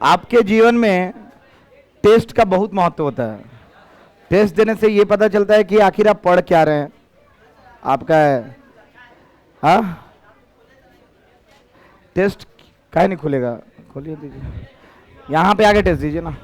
आपके जीवन में टेस्ट का बहुत महत्व होता है। टेस्ट देने से ये पता चलता है कि आखिर आप पढ़ क्या रहे हैं। आपका हाँ, टेस्ट काहे नहीं खुलेगा? खोलिए, दीजिए, यहाँ पे आके टेस्ट दीजिए ना।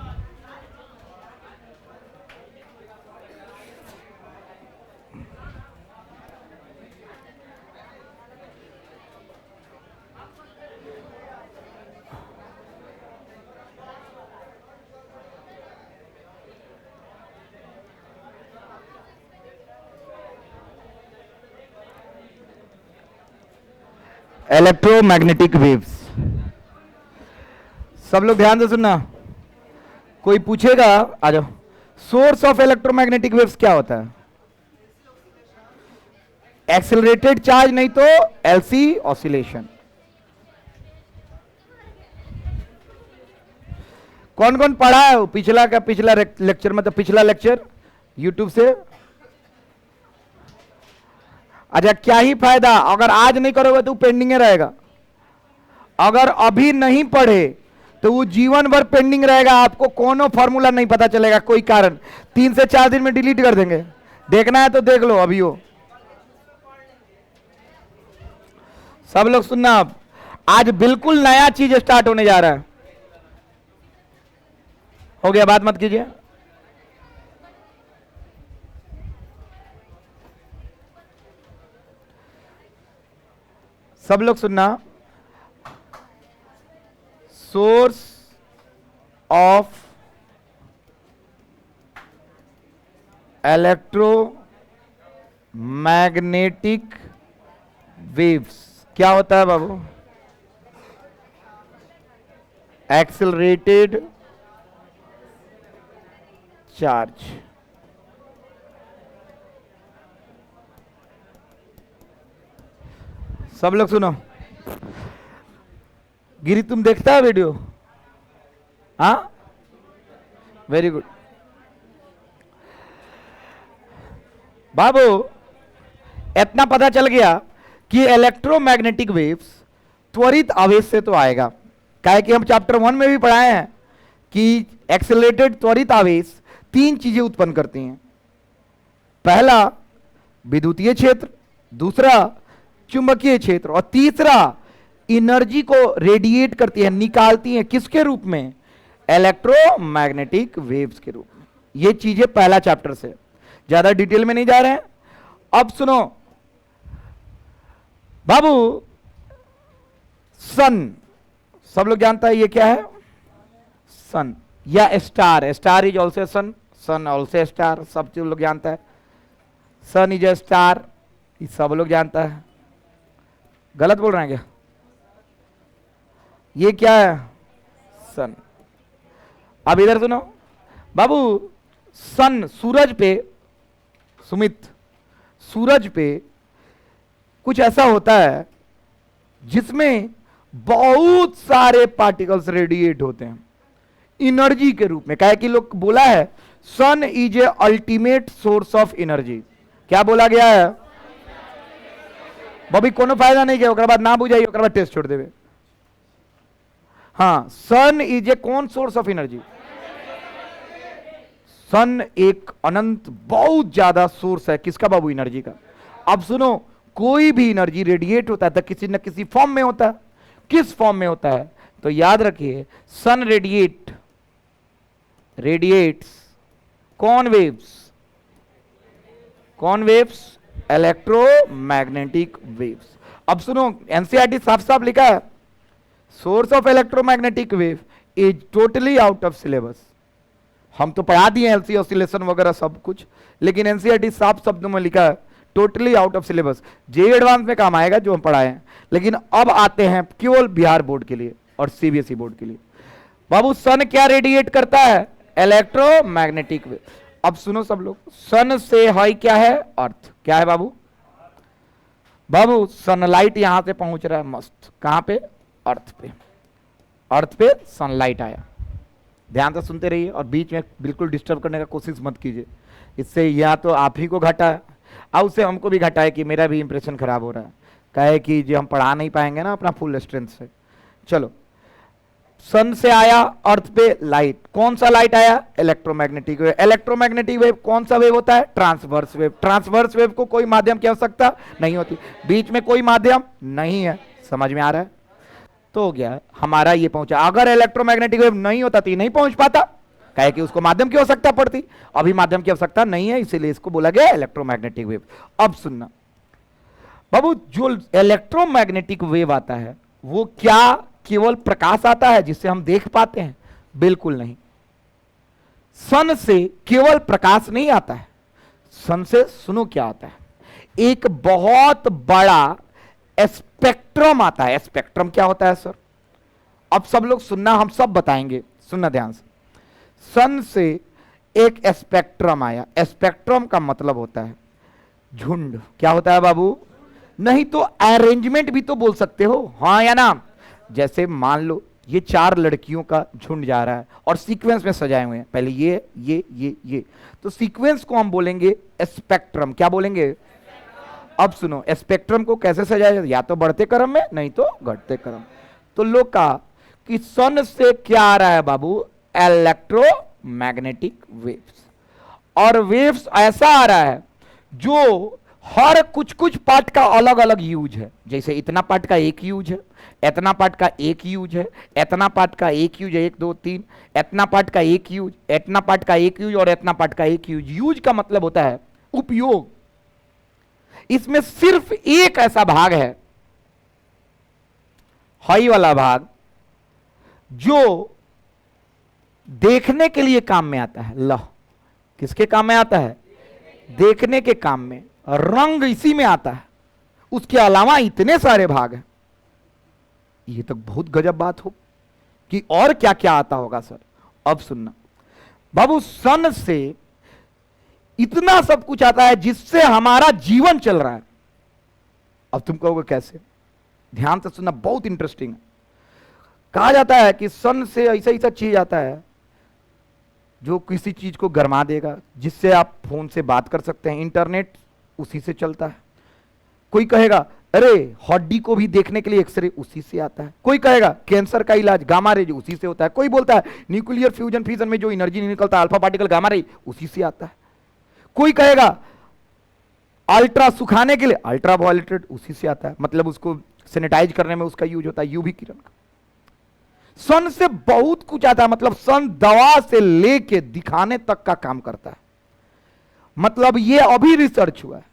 इलेक्ट्रोमैग्नेटिक वेव्स, सब लोग ध्यान से सुनना। कोई पूछेगा, आ जाओ, सोर्स ऑफ इलेक्ट्रोमैग्नेटिक वेव्स क्या होता है? एक्सेलरेटेड चार्ज, नहीं तो एलसी ऑसिलेशन। कौन कौन पढ़ा है पिछला का पिछला लेक्चर, मतलब पिछला लेक्चर यूट्यूब से? अच्छा, क्या ही फायदा, अगर आज नहीं करोगे तो पेंडिंग रहेगा। अगर अभी नहीं पढ़े तो वो जीवन भर पेंडिंग रहेगा। आपको कोनो फॉर्मूला नहीं पता चलेगा, कोई कारण 3 से 4 दिन में डिलीट कर देंगे। देखना है तो देख लो अभी हो। सब लोग सुनना, अब आज बिल्कुल नया चीज स्टार्ट होने जा रहा है। हो गया, बात मत कीजिए। सब लोग सुनना, सोर्स ऑफ इलेक्ट्रोमैग्नेटिक वेव्स क्या होता है बाबू? Accelerated charge. सब लोग सुनो, गिरी तुम देखता है वीडियो? हाँ, वेरी गुड बाबू। इतना पता चल गया कि इलेक्ट्रोमैग्नेटिक वेव्स त्वरित आवेश से तो आएगा, काहे कि हम चैप्टर 1 में भी पढ़ाए हैं कि एक्सेलरेटेड त्वरित आवेश 3 चीजें उत्पन्न करती हैं। पहला विद्युतीय क्षेत्र, दूसरा चुंबकीय क्षेत्र, और तीसरा एनर्जी को रेडिएट करती है, निकालती है। किसके रूप में? इलेक्ट्रोमैग्नेटिक वेव्स के रूप में। ये चीजें पहला चैप्टर से, ज्यादा डिटेल में नहीं जा रहे हैं। अब सुनो बाबू, सन, सब लोग जानता है ये क्या है? सन या star. Star is also sun, sun also star, सब चीज लोग जानता है। सन इज ए स्टार, ये सब लोग जानता है। गलत बोल रहे हैं क्या? ये क्या है? सन। अब इधर सुनो बाबू, सन, सूरज पे, सुमित, सूरज पे कुछ ऐसा होता है जिसमें बहुत सारे पार्टिकल्स रेडिएट होते हैं एनर्जी के रूप में। काहे कि लोग बोला है sun is a ultimate source of energy. क्या बोला गया है? बॉबी कोनो फायदा नहीं किया, ओकर बाद ना बुझाइए, ओकर बाद टेस्ट छोड़ देवे। हाँ, सन इज ए कौन सोर्स ऑफ एनर्जी? सन एक अनंत बहुत ज्यादा सोर्स है किसका बाबू? एनर्जी का। अब सुनो, कोई भी एनर्जी रेडिएट होता है तो किसी न किसी फॉर्म में होता है। किस फॉर्म में होता है? तो याद रखिए, सन रेडिएट्स कौन वेव्स? कौन वेव्स? Electromagnetic waves. अब सुनो, एनसीईआरटी साफ साफ लिखा है, source of electromagnetic wave is totally out of syllabus. हम तो पढ़ा दिए एलसी ऑसिलेशन वगैरह सब कुछ, लेकिन एनसीईआरटी साफ शब्दों में लिखा है totally out of syllabus. JEE advance में काम आएगा जो हम पढ़ाए हैं, लेकिन अब आते हैं केवल बिहार बोर्ड के लिए और सीबीएसई बोर्ड के लिए। बाबू, सन क्या रेडिएट करता है? Electromagnetic wave. अब सुनो सब लोग, सन से हाई क्या है? अर्थ। क्या है बाबू? बाबू, सनलाइट यहां से पहुंच रहा है मस्त, कहां पे? अर्थ पे। अर्थ पे सनलाइट आया। ध्यान से सुनते रहिए और बीच में बिल्कुल डिस्टर्ब करने का कोशिश मत कीजिए, इससे या तो आप ही को घाटा है और उससे हमको भी घाटा है कि मेरा भी इंप्रेशन खराब हो रहा है। कहे कि जो हम पढ़ा नहीं पाएंगे ना अपना फुल स्ट्रेंथ से। चलो, सन से आया अर्थ पे लाइट, कौन सा लाइट आया? Electromagnetic wave. इलेक्ट्रोमैग्नेटिक वेव कौन सा वेव होता है? Transverse wave. ट्रांसवर्स वेव को कोई माध्यम की आवश्यकता नहीं होती, बीच में कोई माध्यम नहीं है। समझ में आ रहा है? तो हो गया हमारा ये पहुंचा। अगर इलेक्ट्रोमैग्नेटिक वेव नहीं होता तो नहीं पहुंच पाता, कहे कि उसको माध्यम की आवश्यकता पड़ती। अभी माध्यम की आवश्यकता नहीं है, इसीलिए इसको बोला गया इलेक्ट्रोमैग्नेटिक वेव। अब सुनना बाबू, जो इलेक्ट्रोमैग्नेटिक वेव आता है वो क्या केवल प्रकाश आता है जिससे हम देख पाते हैं? बिल्कुल नहीं। सन से केवल प्रकाश नहीं आता है, सन से सुनो क्या आता है, एक बहुत बड़ा स्पेक्ट्रम आता है। स्पेक्ट्रम क्या होता है सर? अब सब लोग सुनना, हम सब बताएंगे, सुनना ध्यान से। सन से एक स्पेक्ट्रम आया। स्पेक्ट्रम का मतलब होता है झुंड। क्या होता है बाबू? नहीं तो अरेंजमेंट भी तो बोल सकते हो, हाँ या ना? जैसे मान लो ये 4 लड़कियों का झुंड जा रहा है और सीक्वेंस में सजाए हुए हैं, पहले ये, तो सीक्वेंस को हम बोलेंगे स्पेक्ट्रम। क्या बोलेंगे? अब सुनो, स्पेक्ट्रम को कैसे सजाया जाता है? या तो बढ़ते क्रम में, नहीं तो घटते क्रम। तो लोग कहा कि सन से क्या आ रहा है बाबू? Electromagnetic waves. और वेव्स ऐसा आ रहा है जो हर कुछ पार्ट का अलग अलग यूज है। जैसे इतना पार्ट का एक यूज है, इतना पार्ट का एक यूज है, इतना पार्ट का एक यूज है, 1 2 3, इतना पार्ट का एक यूज, इतना पार्ट का एक यूज और इतना पार्ट का एक यूज। यूज का मतलब होता है उपयोग। इसमें सिर्फ एक ऐसा भाग है, हाई वाला भाग, जो देखने के लिए काम में आता है। ला, किसके काम में आता है? देखने के काम में। रंग इसी में आता है, उसके अलावा इतने सारे भाग हैं। ये तो बहुत गजब बात हो कि और क्या क्या आता होगा सर। अब सुनना बाबू, सन से इतना सब कुछ आता है जिससे हमारा जीवन चल रहा है। अब तुम कहोगे कैसे? ध्यान से सुनना, बहुत इंटरेस्टिंग है। कहा जाता है कि सन से ऐसा ऐसा चीज आता है जो किसी चीज को गरमा देगा, जिससे आप फोन से बात कर सकते हैं, इंटरनेट उसी से चलता है। कोई कहेगा अरे हड्डी को भी देखने के लिए एक्सरे उसी से आता है। कोई कहेगा कैंसर का इलाज गामा रे उसी से होता है। कोई बोलता है न्यूक्लियर फ्यूजन फिजन में जो एनर्जी निकलता है अल्फा पार्टिकल गामा रे उसी से आता है। कोई कहेगा अल्ट्रा सुखाने के लिए अल्ट्रा वायलेट उसी से आता है, मतलब उसको सैनिटाइज करने में उसका यूज होता है, यूवी किरण का। सन से बहुत कुछ आता है, मतलब सन दवा से लेके दिखाने तक का काम करता है। मतलब ये अभी रिसर्च हुआ है।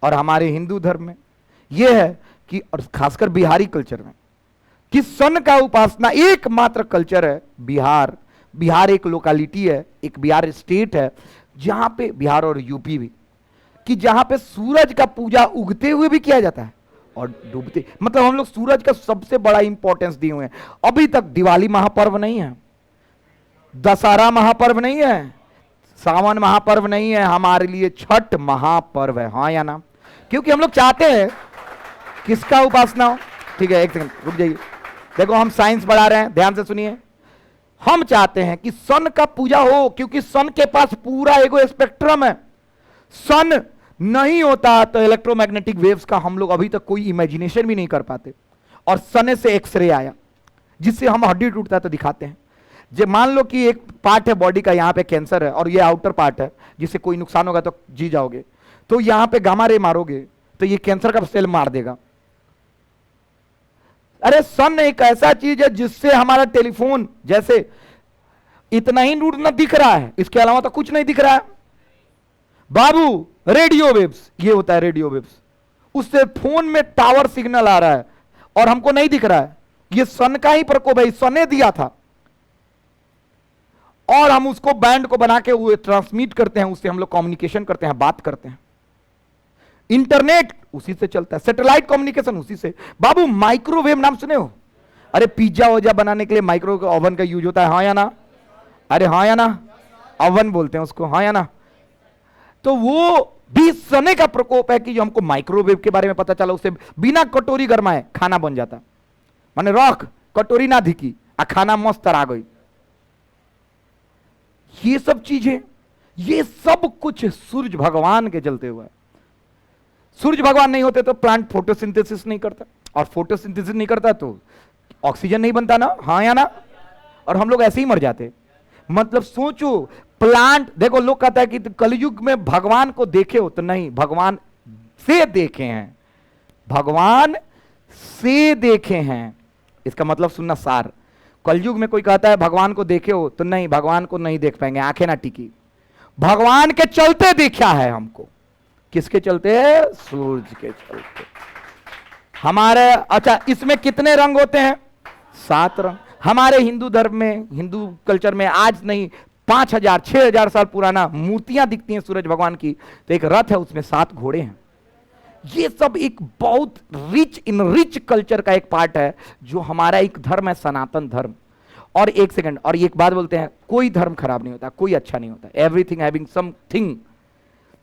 और हमारे हिंदू धर्म में ये है कि, और खासकर बिहारी कल्चर में, कि सन का उपासना एकमात्र कल्चर है बिहार। बिहार एक लोकालिटी है, एक बिहार स्टेट है जहां पे, बिहार और यूपी भी, कि जहां पे सूरज का पूजा उगते हुए भी किया जाता है और डूबते। मतलब हम लोग सूरज का सबसे बड़ा इंपॉर्टेंस दिए हुए हैं। अभी तक दिवाली महापर्व नहीं है, दशहरा महापर्व नहीं है, सावन महापर्व नहीं है, हमारे लिए छठ महापर्व है, हाँ या ना? क्योंकि हम लोग चाहते हैं किसका उपासना हो। ठीक है, एक सेकंड रुक जाइए, देखो हम साइंस बढ़ा रहे हैं, ध्यान से सुनिए। हम चाहते हैं कि सन का पूजा हो, क्योंकि सन के पास पूरा एगो स्पेक्ट्रम है। सन नहीं होता तो इलेक्ट्रोमैग्नेटिक वेव्स का हम लोग अभी तक कोई इमेजिनेशन भी नहीं कर पाते। और सन से एक्सरे आया जिससे हम हड्डी टूटता है तो दिखाते हैं। जो मान लो कि एक पार्ट है बॉडी का, यहाँ पे कैंसर है और ये आउटर पार्ट है, जिससे कोई नुकसान होगा तो जी जाओगे, तो यहां पे गामा रे मारोगे तो ये कैंसर का सेल मार देगा। अरे सन एक ऐसा चीज है जिससे हमारा टेलीफोन जैसे इतना ही दूर न दिख रहा है, इसके अलावा तो कुछ नहीं दिख रहा है बाबू। रेडियो वेव्स, ये होता है रेडियो वेव्स, उससे फोन में टावर सिग्नल आ रहा है और हमको नहीं दिख रहा है। ये सन का ही प्रकोप है, सन ने दिया था और हम उसको बैंड को बना के वो ट्रांसमिट करते हैं, उससे हम लोग कम्युनिकेशन करते हैं, बात करते हैं। इंटरनेट उसी से चलता है, सैटेलाइट कम्युनिकेशन उसी से। बाबू माइक्रोवेव नाम सुने हो? अरे पिज्जा वज्जा बनाने के लिए माइक्रो ओवन का यूज होता है, हाँ या ना? अरे हाँ या ना? ओवन बोलते हैं उसको, हाँ या ना? तो वो भी सने का प्रकोप है कि जो हमको माइक्रोवेव के बारे में पता चला, उससे बिना कटोरी गरमाए खाना बन जाता। माने रख कटोरी ना धिकी आ खाना मस्त आ गई। ये सब चीजें, ये सब कुछ सूर्य भगवान के चलते हुए। सूर्य भगवान नहीं होते तो प्लांट फोटोसिंथेसिस नहीं करता, और फोटोसिंथेसिस नहीं करता तो ऑक्सीजन नहीं बनता ना, हाँ या ना? और हम लोग ऐसे ही मर जाते। मतलब सोचो, प्लांट देखो, लोग कहता है कि कलयुग में भगवान को देखे हो, तो नहीं, भगवान से देखे हैं, भगवान से देखे हैं। इसका मतलब सुनना सार, कलयुग में कोई कहता है भगवान को देखे हो, तो नहीं, भगवान को नहीं देख पाएंगे, आंखें ना टिकी। भगवान के चलते देखा है हमको। किसके चलते? सूरज के चलते। हमारे, अच्छा, इसमें कितने रंग होते हैं? 7 रंग। हमारे हिंदू धर्म में, हिंदू कल्चर में आज नहीं 5000 6000 साल पुराना मूर्तियां दिखती हैं सूरज भगवान की, तो एक रथ है, उसमें 7 घोड़े हैं। ये सब एक बहुत रिच कल्चर का एक पार्ट है, जो हमारा एक धर्म है, सनातन धर्म। और एक सेकंड, और एक बात बोलते हैं, कोई धर्म खराब नहीं होता, कोई अच्छा नहीं होता, एवरीथिंग हैविंग समथिंग।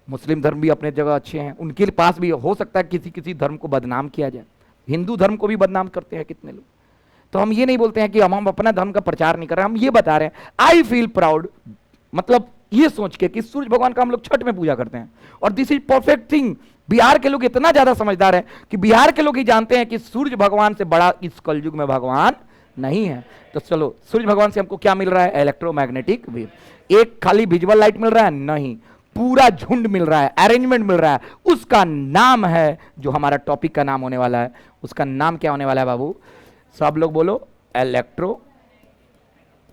मुस्लिम धर्म भी अपने जगह अच्छे हैं, उनके पास भी हो सकता है किसी किसी धर्म को बदनाम किया जाए, हिंदू धर्म को भी बदनाम करते हैं कितने लोग। तो हम ये नहीं बोलते हैं कि हम अपना धर्म का प्रचार नहीं कर रहे, हम ये बता रहे हैं आई फील प्राउड, मतलब ये सोच के कि सूरज भगवान का हम लोग छठ में पूजा करते हैं, और this is perfect thing. Bihar के लोग इतना ज्यादा समझदार हैं कि बिहार के लोग ही जानते हैं कि सूरज भगवान से बड़ा इस कलयुग में भगवान नहीं है। तो चलो, सूरज भगवान से हमको क्या मिल रहा है? Electromagnetic wave. एक खाली विजुअल लाइट मिल रहा है? नहीं, पूरा झुंड मिल रहा है, अरेंजमेंट मिल रहा है। उसका नाम है, जो हमारा टॉपिक का नाम होने वाला है, उसका नाम क्या होने वाला है बाबू? सब लोग बोलो, इलेक्ट्रो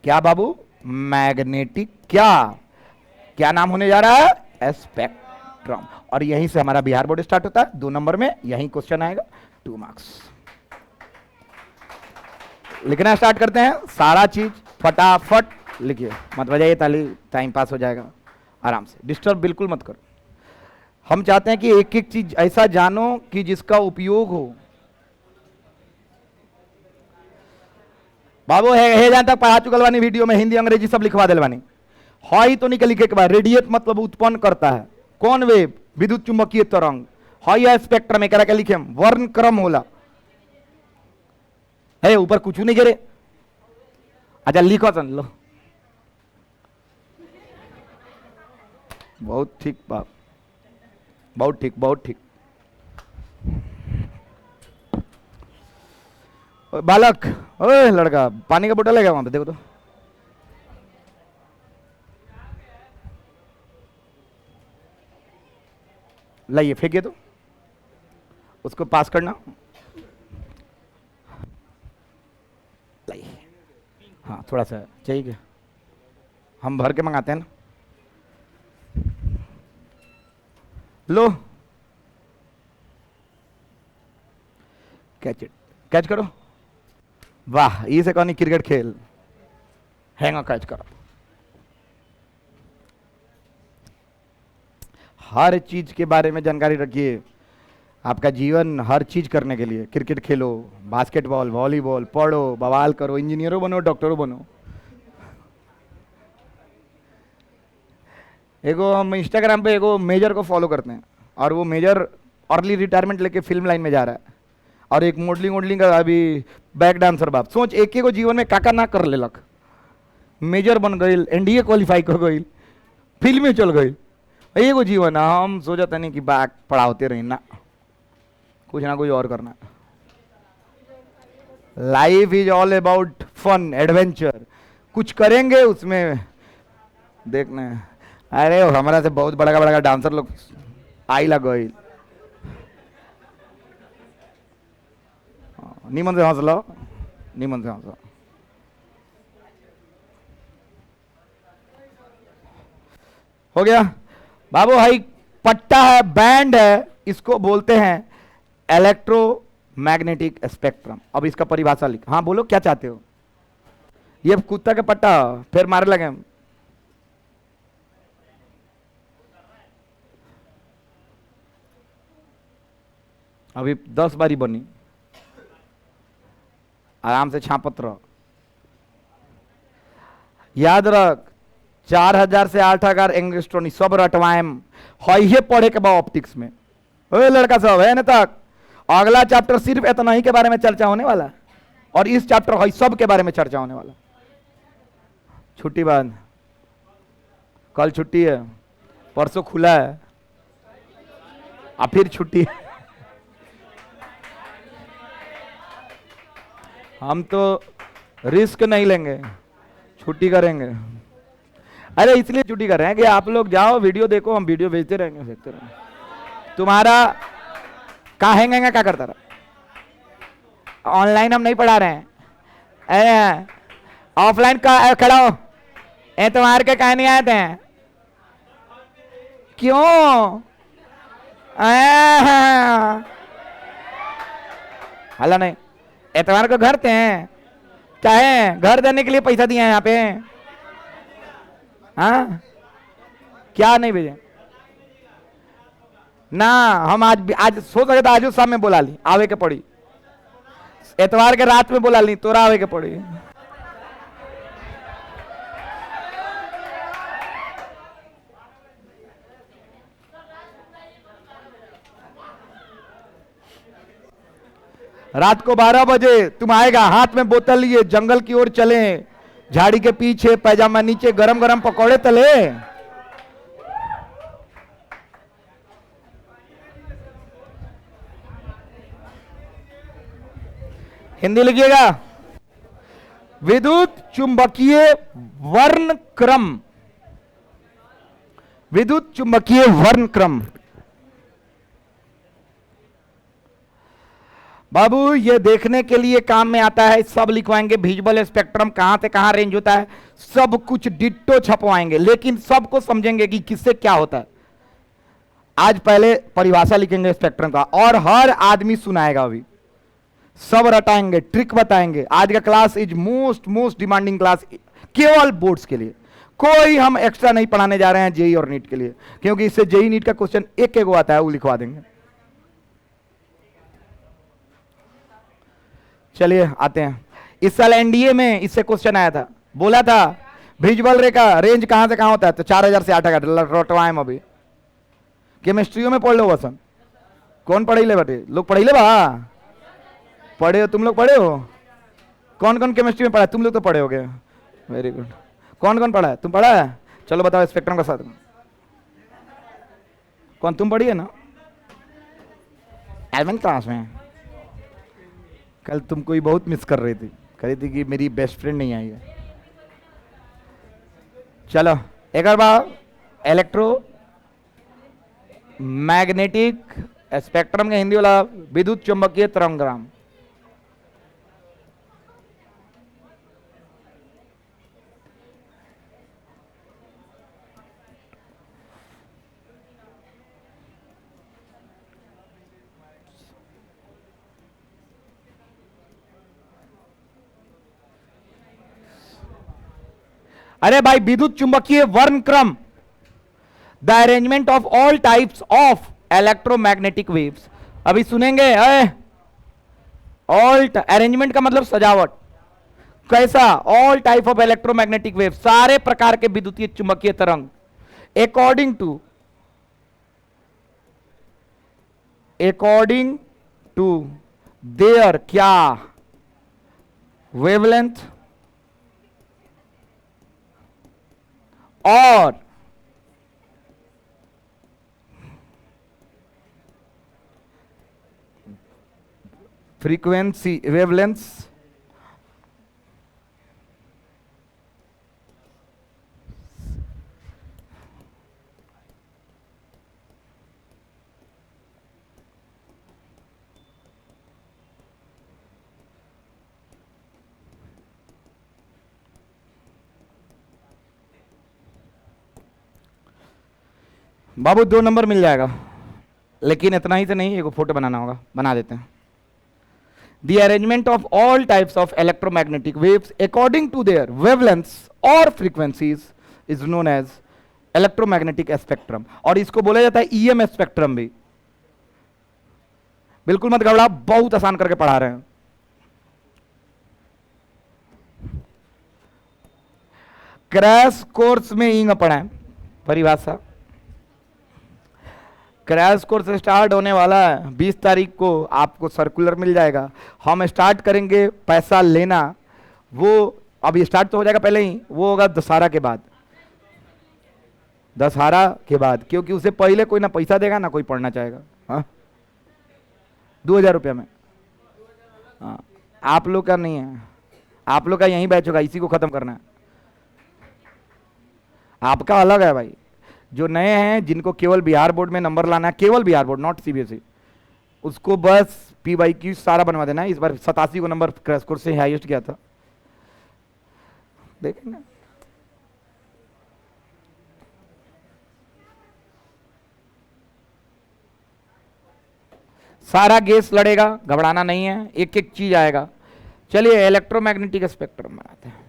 क्या बाबू? मैग्नेटिक क्या नाम होने जा रहा है? स्पेक्ट्रम। और यहीं से हमारा बिहार बोर्ड स्टार्ट होता है, 2 नंबर में यहीं क्वेश्चन आएगा, 2 मार्क्स। लिखना स्टार्ट करते हैं, सारा चीज फटाफट लिखिए, मत बजाइए ताली, टाइम पास हो जाएगा आराम से, डिस्टर्ब बिल्कुल मत करो। हम चाहते हैं कि एक एक चीज ऐसा जानो कि जिसका उपयोग हो। बाबू है जहां तक पढ़ा चुकल बानी, वीडियो में हिंदी अंग्रेजी सब लिखवा दिल बानी। हई तो नहीं लिखे के बाद, रेडिएट मतलब उत्पन्न करता है, कौन वेव? विद्युत चुंबकीय तरंग। हई है स्पेक्ट्रम, एक के लिखे वर्ण क्रम होला है, ऊपर कुछ नहीं गिरे। अच्छा लिखो सन लो, बहुत ठीक बाप, बहुत ठीक, बहुत ठीक। बालक, ओए लड़का, पानी का बोतल है क्या वहां पे? देखो तो। लाइए, फेंकिए तो, उसको पास करना। लाइए, हाँ थोड़ा सा चाहिए क्या? हम भर के मंगाते हैं ना। लो, कैच इट, कैच करो। वाह, ये से कौन क्रिकेट खेल, हैंगा कैच करो। हर चीज के बारे में जानकारी रखिए, आपका जीवन हर चीज करने के लिए। क्रिकेट खेलो, बास्केटबॉल, वॉलीबॉल, पढ़ो, बवाल करो, इंजीनियरों बनो, डॉक्टरों बनो। एगो हम इंस्टाग्राम पे एगो मेजर को फॉलो करते हैं, और वो मेजर अर्ली रिटायरमेंट लेके फिल्म लाइन में जा रहा है, और एक मॉडलिंग का अभी बैक डांसर बाप। सोच, एक एगो जीवन में काका ना कर लेलक, मेजर बन गई, एनडीए क्वालिफाई कर गई, फिल्म में चल गई, एगो जीवन। हम सोचते नहीं कि बैक पढ़ाते रही ना, कुछ ना कुछ और करना। Life is all about fun adventure, कुछ करेंगे उसमें देखना। अरे हमारा से बहुत बड़ा बड़ा डांसर लोग आई लग गई, निमन से हंस लो, निमन से हंसो। हो गया बाबू, हाई पट्टा है, बैंड है, इसको बोलते हैं इलेक्ट्रोमैग्नेटिक स्पेक्ट्रम। अब इसका परिभाषा लिख। हाँ बोलो, क्या चाहते हो? ये कुत्ता का पट्टा फिर मारे लगे। अभी 10 बारी बनी, आराम से छापत रहो। याद रख, 4000 से 8000 एंगस्ट्रॉनी सब रटवाएम, है पढ़े के बाद ऑप्टिक्स में। ओए लड़का सब है ना तक, अगला चैप्टर सिर्फ इतना ही के बारे में चर्चा होने वाला, और इस चैप्टर है सब के बारे में चर्चा होने वाला। छुट्टी बाद, कल छुट्टी है, परसों खुला है, और फिर छुट्टी है। हम तो रिस्क नहीं लेंगे, छुट्टी करेंगे। अरे इसलिए छुट्टी कर रहे हैं कि आप लोग जाओ वीडियो देखो, हम वीडियो भेजते रहेंगे, भेजते रहेंगे। तुम्हारा कहाँ हैंग क्या करता रहा? ऑनलाइन हम नहीं पढ़ा रहे हैं, ऑफलाइन का खड़ा हो। तुम्हारे के कहा नहीं आए थे? क्यों? हला नहीं, एतवार को घर थे, क्या है घर देने के लिए पैसा दिए हैं यहाँ पे? हाँ क्या नहीं भेजे ना? हम आज सोच रहे थे आज शाम में बोला ली आवे के पड़ी, एतवार के रात में बोला ली तोरा आवे के पड़ी। रात को 12 बजे तुम आएगा हाथ में बोतल लिए, जंगल की ओर चले, झाड़ी के पीछे पैजामा नीचे, गरम गरम पकौड़े तले। हिंदी लिखिएगा, विद्युत चुंबकीय वर्णक्रम, विद्युत चुंबकीय वर्णक्रम। बाबू ये देखने के लिए काम में आता है, सब लिखवाएंगे, विजुअल स्पेक्ट्रम कहां से कहां रेंज होता है, सब कुछ डिट्टो छपवाएंगे, लेकिन सबको समझेंगे कि किससे क्या होता है। आज पहले परिभाषा लिखेंगे स्पेक्ट्रम का, और हर आदमी सुनाएगा, अभी सब रटाएंगे, ट्रिक बताएंगे। आज का class is most demanding class, केवल बोर्ड्स के लिए। कोई हम एक्स्ट्रा नहीं पढ़ाने जा रहे हैं जेई और नीट के लिए, क्योंकि इससे जेई नीट का क्वेश्चन एक एक आता है, वो लिखवा देंगे। चलिए आते हैं, इस साल एनडीए में इससे क्वेश्चन आया था, बोला था विजुअल रे का रेंज कहां से कहां होता है, तो 4000 से 8000 रटवाएं। अभी केमिस्ट्रियों में पढ़ लो वसन, कौन पढ़े ले बटे लोग, पढ़े ले बा पढ़े हो तुम लोग, पढ़े हो? कौन कौन केमिस्ट्री में पढ़ा? तुम लोग तो पढ़े हो गए, वेरी गुड। कौन कौन पढ़ा है? तुम पढ़ा है? चलो बताओ स्पेक्ट्रम का साथ में कौन तुम पढ़ी है ना 11th क्लास में? कल तुम कोई बहुत मिस कर रही थी, कह रही थी कि मेरी बेस्ट फ्रेंड नहीं आई है। चलो एक बार, इलेक्ट्रो मैग्नेटिक स्पेक्ट्रम का हिंदी वाला विद्युत चुंबकीय तरंगग्राम। अरे भाई विद्युत चुंबकीय वर्णक्रम, the arrangement of all types of electromagnetic waves. अभी सुनेंगे, ऑल अरेंजमेंट का मतलब सजावट, कैसा? All type of electromagnetic wave, सारे प्रकार के विद्युतीय चुंबकीय तरंग, अकॉर्डिंग टू देयर क्या वेवलेंथ और फ्रीक्वेंसी, वेवलेंथ बाबू 2 नंबर मिल जाएगा, लेकिन इतना ही तो नहीं, एक फोटो बनाना होगा, बना देते हैं। The arrangement of all types of electromagnetic waves according to their wavelengths or frequencies is known as electromagnetic spectrum। और इसको बोला जाता है EM स्पेक्ट्रम भी। बिल्कुल मत घबरा, बहुत आसान करके पढ़ा रहे हैं। क्रैश कोर्स में इंग पढ़ा है परिभाषा। क्रैश कोर्स स्टार्ट होने वाला है 20 तारीख को, आपको सर्कुलर मिल जाएगा। हम स्टार्ट करेंगे पैसा लेना, वो अभी स्टार्ट तो हो जाएगा पहले ही, वो होगा दशहरा के बाद, दशहरा के बाद, क्योंकि उससे पहले कोई ना पैसा देगा ना कोई पढ़ना चाहेगा। हाँ 2000 रुपये में। हाँ आप लोग का नहीं है, आप लोग का यहीं बैच होगा, इसी को खत्म करना है। आपका अलग है भाई। जो नए हैं जिनको केवल बिहार बोर्ड में नंबर लाना है, केवल बिहार बोर्ड नॉट सीबीएसई, उसको बस पी बाई क्यू सारा बनवा देना है। इस बार 87 को नंबर क्रैश कोर्स से हाईएस्ट किया था, देखेंगे। सारा गेस लड़ेगा, घबराना नहीं है, एक एक चीज आएगा। चलिए इलेक्ट्रोमैग्नेटिक स्पेक्ट्रम में आते हैं।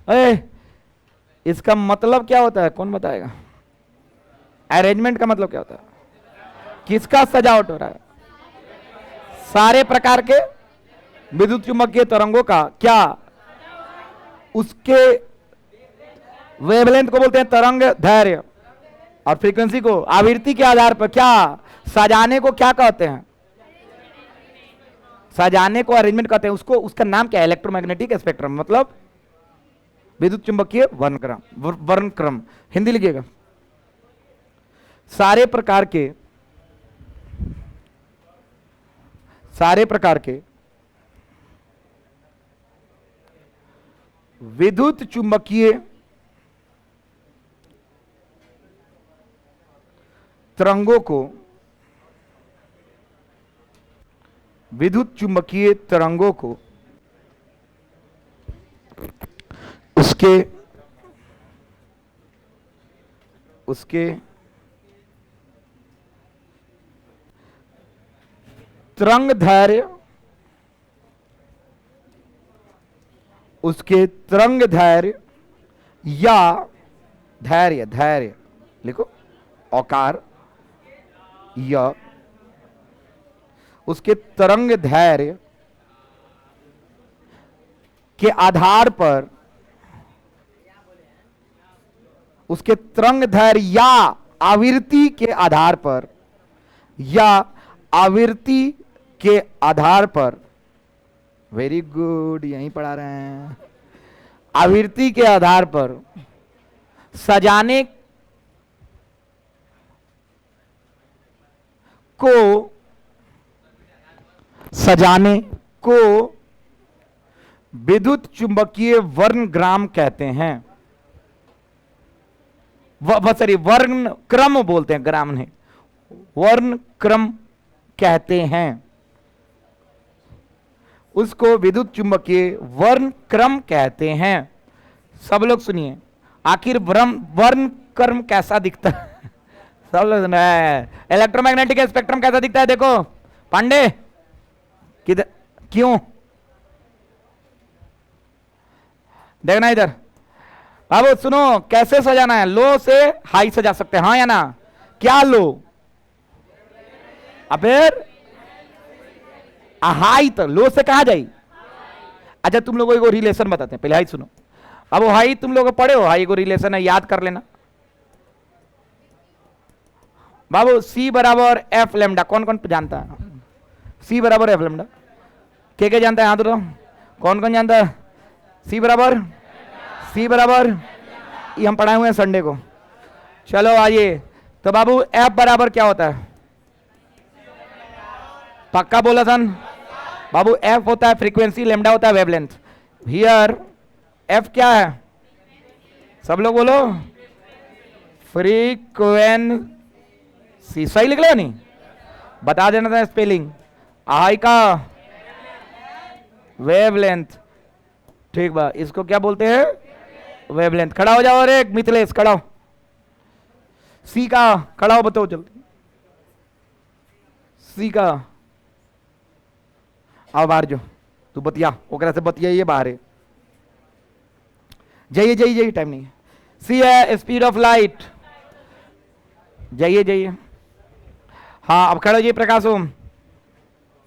अरे इसका मतलब क्या होता है, कौन बताएगा? अरेंजमेंट का मतलब क्या होता है? किसका सजावट हो रहा है? सारे प्रकार के विद्युत चुंबकीय तरंगों का क्या, उसके वेवलेंथ को बोलते हैं तरंग दैर्घ्य, और फ्रीक्वेंसी को आवृत्ति के आधार पर क्या सजाने को क्या कहते हैं? सजाने को अरेंजमेंट कहते हैं। उसको, उसका नाम क्या है? इलेक्ट्रोमैग्नेटिक स्पेक्ट्रम, मतलब विद्युत चुंबकीय वर्णक्रम। हिंदी लिखिएगा। सारे प्रकार के विद्युत चुंबकीय तरंगों को, विद्युत चुंबकीय तरंगों को उसके तरंग दैर्घ्य, उसके तरंग दैर्घ्य या धैर्य लिखो, औकार, या उसके तरंग दैर्घ्य के आधार पर, उसके तरंग दैर्घ्य या आवृत्ति के आधार पर, या आवृत्ति के आधार पर, वेरी गुड, यहीं पढ़ा रहे हैं, आवृत्ति के आधार पर सजाने को विद्युत चुंबकीय वर्णग्राम कहते हैं। सॉरी, वर्ण क्रम बोलते हैं, ग्राम नहीं, वर्ण क्रम कहते हैं। उसको विद्युत चुंबकीय वर्ण क्रम कहते हैं। सब लोग सुनिए, आखिर वर्ण क्रम कैसा दिखता है? सब लोग सुन रहे हैं। इलेक्ट्रोमैग्नेटिक स्पेक्ट्रम कैसा दिखता है? देखो पांडे, किधर, क्यों देखना इधर। अब सुनो, कैसे सजाना है? लो से हाई सजा सकते हैं, हाँ या ना? क्या लो? अब फिर हाई, तो लो से कहा जाए? अच्छा तुम लोगों को रिलेशन बताते हैं, पहले हाई सुनो। अब हाई तुम लोग पढ़े हो, हाई को रिलेशन है, याद कर लेना बाबू। सी बराबर एफ लेमडा, कौन कौन जानता है? सी बराबर एफ लेमडा, के जानता है? हाथ उठाओ, कौन कौन जानता है? सी बराबर ये हम पढ़ाए हुए हैं संडे को। चलो आइए, तो बाबू एफ बराबर क्या होता है? पक्का बोला सन बाबू? एफ होता है फ्रीक्वेंसी, लेमडा होता है वेवलेंथ। हियर एफ क्या है? सब लोग बोलो, फ्रीक्वेंसी। सही लिख लो नहीं? बता देना था स्पेलिंग। आई का वेवलेंथ, ठीक बा, इसको क्या बोलते हैं? वेवलेंथ। खड़ा हो जाओ, अरे मिथिलेश खड़ा हो। सी का खड़ा हो, बताओ जल्दी। सी का आओ बाहर, जो तू बतिया ओकरा से बतिया, ये बाहर है। जाइए, टाइम नहीं है। सी है स्पीड ऑफ लाइट। जाइए। हाँ अब खड़ो जी, प्रकाश ओम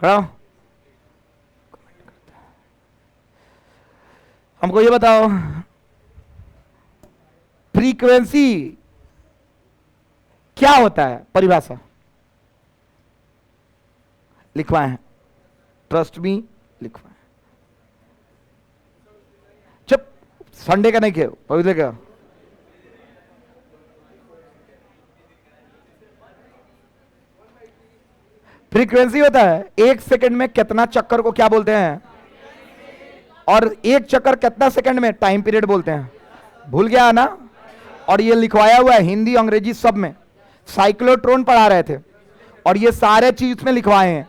खड़ा। हमको ये बताओ, फ्रीक्वेंसी क्या होता है? परिभाषा लिखवाए हैं, ट्रस्ट मी लिखवाए। चुप, संडे का नहीं खेल, पवित्र का। फ्रीक्वेंसी होता है एक सेकंड में कितना चक्कर को क्या बोलते हैं, और एक चक्कर कितना सेकंड में टाइम पीरियड बोलते हैं। भूल गया ना? और ये लिखवाया हुआ है हिंदी अंग्रेजी सब में। साइक्लोट्रॉन पढ़ा रहे थे और ये सारे चीज में लिखवाए हैं,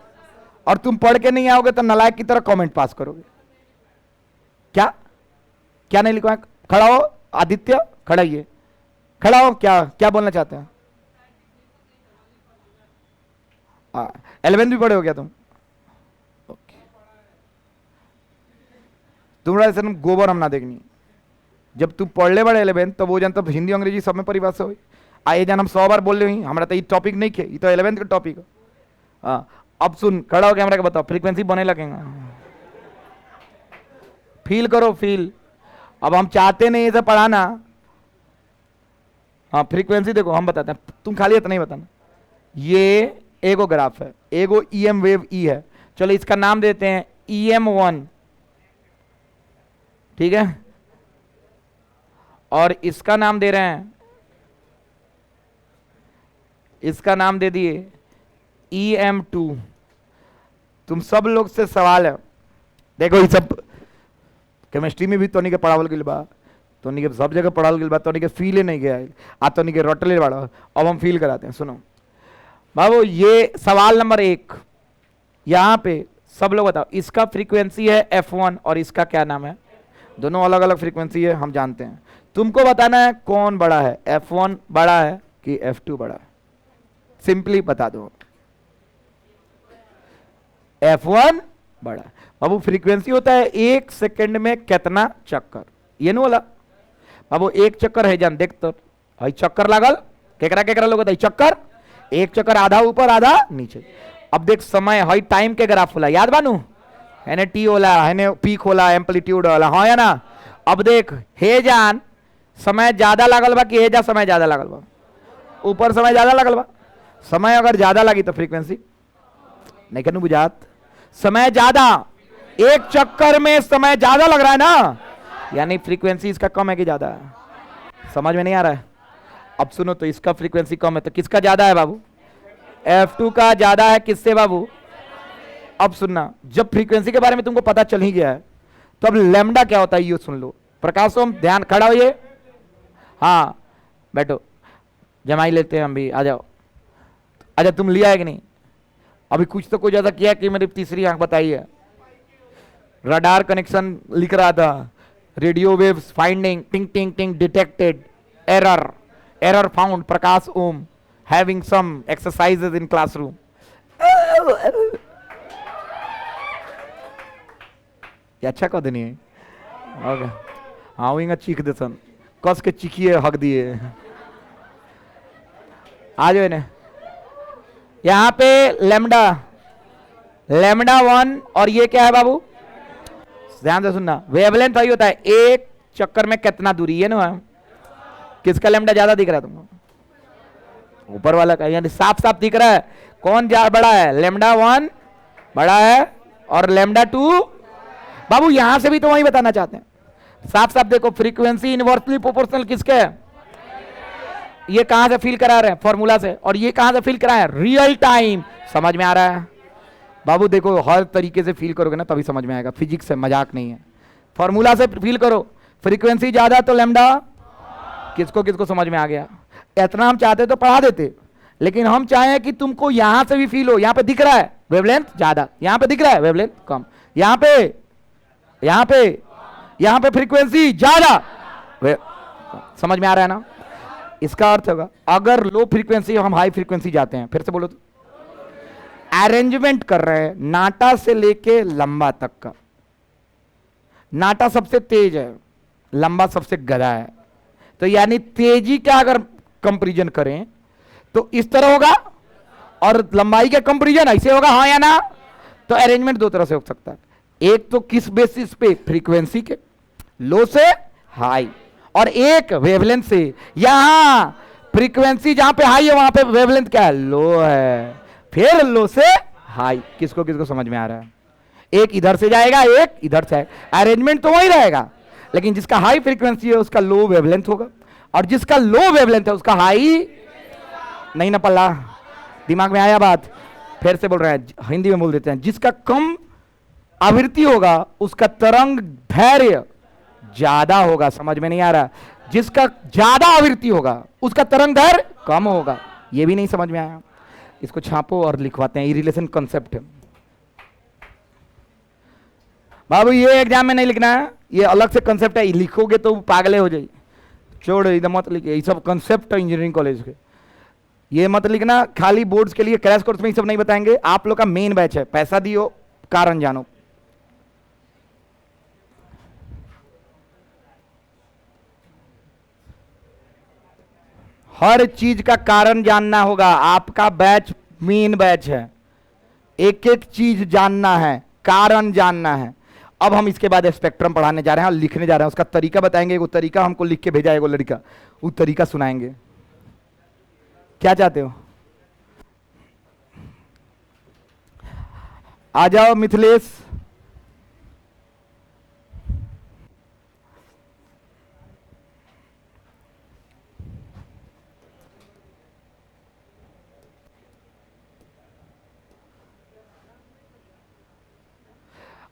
और तुम पढ़ के नहीं आओगे तो नालायक की तरह कमेंट पास करोगे। क्या क्या नहीं लिखवाया? खड़ा हो आदित्य, खड़ा ही खड़ा हो। क्या क्या बोलना चाहते हैं? 11th भी पढ़े हो क्या तुम? ओके, तुम्हारा ऐसा गोबर हम ना देखनी। जब तू पढ़ ले बड़े 11th तो वो जानता हिंदी अंग्रेजी सब में परिभाषा हुई। आए जान हम 100 बार बोल रहे हुई, हमारा तो ये टॉपिक नहीं खे, ये तो 11th का टॉपिक है। हाँ, अब सुन, खड़ा हो कैमरा के बताओ, फ्रीक्वेंसी बने लगेगा। फील करो, फील। अब हम चाहते नहीं इसे पढ़ाना। हाँ, फ्रीक्वेंसी देखो हम बताते हैं, तुम खाली इतना ही बताना। ये एगो ग्राफ है, एगो ईएम वेव ई है। चलो इसका नाम देते हैं EM1, ठीक है, और इसका नाम दे रहे हैं, इसका नाम दे दिए EM2। तुम सब लोग से सवाल है, देखो ये सब केमिस्ट्री में भी तो नहीं के पढ़ावल गइल बा, तो नहीं के सब जगह पढ़ावल गइल बा, तो नहीं के फील नहीं गया आ, तो नहीं के रटले बाड़ा। अब हम फील कराते हैं, सुनो बाबू। ये सवाल नंबर 1, यहां पे सब लोग बताओ, इसका फ्रीक्वेंसी है F1 और इसका क्या नाम है? दोनों अलग अलग फ्रीक्वेंसी है, हम जानते हैं। तुमको बताना है कौन बड़ा है, F1 बड़ा है कि F2 बड़ा है? सिंपली बता दो, F1 बड़ा है। बाबू फ्रीक्वेंसी होता है 1 सेकंड में कितना चक्कर, ये नो वाला बाबू। 1 चक्कर है जान, देख तो भाई चक्कर लागल, केकरा केकरा लोग चक्कर, 1 चक्कर आधा ऊपर आधा नीचे। अब देख समय हाई टाइम के ग्राफ होला, याद बानू, है टी होला, है पीक होला, एम्पलीट्यूड होला, हाँ या ना? अब देख हे जान समय ज्यादा लागल बा कि हे जा समय ज्यादा लागल बा? ऊपर समय ज्यादा लागल बा। समय अगर ज्यादा लगी तो फ्रीक्वेंसी नहीं कहूं बुझात, समय ज्यादा, 1 चक्कर में समय ज्यादा लग रहा है ना, यानी फ्रीक्वेंसी इसका कम है कि ज्यादा है? समझ में नहीं आ रहा है? अब सुनो, तो इसका फ्रीक्वेंसी कम है तो किसका ज्यादा है बाबू? F2 का ज्यादा है किससे बाबू? अब सुनना, जब फ्रीक्वेंसी के बारे में तुमको पता चल ही गया है तो अब लैम्डा क्या होता है ये सुन लो। प्रकाश ओम ध्यान, खड़ा होइए, हाँ बैठो, जमाई लेते हैं हम भी, आ जाओ। अच्छा तुम लिया है कि नहीं? अभी कुछ तो कुछ ज्यादा किया कि मेरी तीसरी आंख बताइए। रडार कनेक्शन लिख रहा था, radio waves finding, ting ting ting detected, error, error found, Prakash Om having some exercises in classroom. ये अच्छा कह देनी है, ओके हाँ वही चीख देसन, कस के चीखिए, हक दिए। आ जाओ इन्हें, यहां पे लैम्डा, लैम्डा 1 और ये क्या है बाबू? ध्यान से सुनना, वेवलेंथ वही होता है 1 चक्कर में कितना दूरी है ना। किसका लैम्डा ज्यादा दिख रहा है तुमको? ऊपर वाला का, यानी साफ साफ दिख रहा है कौन बड़ा है? लैम्डा 1 बड़ा है और लैम्डा 2 बाबू। यहां से भी तो वही बताना चाहते हैं, साफ साफ देखो, फ्रीक्वेंसी इनवर्सली प्रोपोर्शनल किसके है? ये कहां से फील करा रहे हैं? फॉर्मूला से। और ये कहां से फील करा है? Real time. समझ में आ रहा है बाबू? देखो हर तरीके से फील करोगे ना तभी समझ में आएगा, फिजिक्स है, मजाक नहीं है। फॉर्मूला से फील करो, फ्रीक्वेंसी ज्यादा तो लैम्डा, किसको किसको समझ में आ गया? इतना हम चाहते तो पढ़ा देते, लेकिन हम चाहें कि तुमको यहां से भी फील हो। यहां पे दिख रहा है वेवलेंथ ज्यादा, यहां पे दिख रहा है वेवलेंथ कम, यहां पे यहां पे यहां पे फ्रीक्वेंसी ज्यादा। समझ में आ रहा है ना? इसका अर्थ होगा अगर लो फ्रीक्वेंसी हम हाई फ्रीक्वेंसी जाते हैं, फिर से बोलो तो, अरेंजमेंट कर रहे हैं नाटा से लेके लंबा तक का। नाटा सबसे तेज है, लंबा सबसे गधा है, तो यानी तेजी का अगर कंपैरिजन करें तो इस तरह होगा, और लंबाई का कंपैरिजन ऐसे होगा, हाँ या ना? तो अरेंजमेंट 2 तरह से हो सकता है। एक तो किस बेसिस पे? फ्रीक्वेंसी के, लो से हाई, और एक वेवलेंथ से। यहां फ्रीक्वेंसी जहां पे हाई है वहां पे वेवलेंथ क्या है? लो है, फिर लो से हाई। किसको किसको समझ में आ रहा है? एक इधर से जाएगा, एक इधर से आएगा, अरेंजमेंट तो वही रहेगा, लेकिन जिसका हाई फ्रीक्वेंसी है उसका लो वेवलेंथ होगा, और जिसका लो वेवलेंथ है उसका हाई नहीं ना। पल्ला दिमाग में आया बात? फिर से बोल रहे हैं, हिंदी में बोल देते हैं, जिसका कम आवृत्ति होगा उसका तरंग धैर्य ज्यादा होगा। समझ में नहीं आ रहा? जिसका ज्यादा आवृत्ति होगा उसका तरंग दैर्घ्य कम होगा। ये भी नहीं समझ में आया, इसको छापो और लिखवाते हैं। ये रिलेशन कॉन्सेप्ट है बाबू, ये एग्जाम में नहीं लिखना है, ये अलग से कॉन्सेप्ट है, लिखोगे तो पागले हो जाइए। छोड़ इधर मत लिखिए, ये सब कॉन्सेप्ट है इंजीनियरिंग कॉलेज के, ये मत लिखना। खाली बोर्ड्स के लिए क्रैश कोर्स में ये सब नहीं बताएंगे, आप लोग का मेन बैच है। पैसा दियो, कारण जानो। हर चीज का कारण जानना होगा, आपका बैच मेन बैच है, एक एक चीज जानना है, कारण जानना है। अब हम इसके बाद स्पेक्ट्रम पढ़ाने जा रहे हैं और लिखने जा रहे हैं, उसका तरीका बताएंगे। वो तरीका हमको लिख के भेजा है वो लड़का, वो तरीका सुनाएंगे। क्या चाहते हो? आ जाओ मिथिलेश।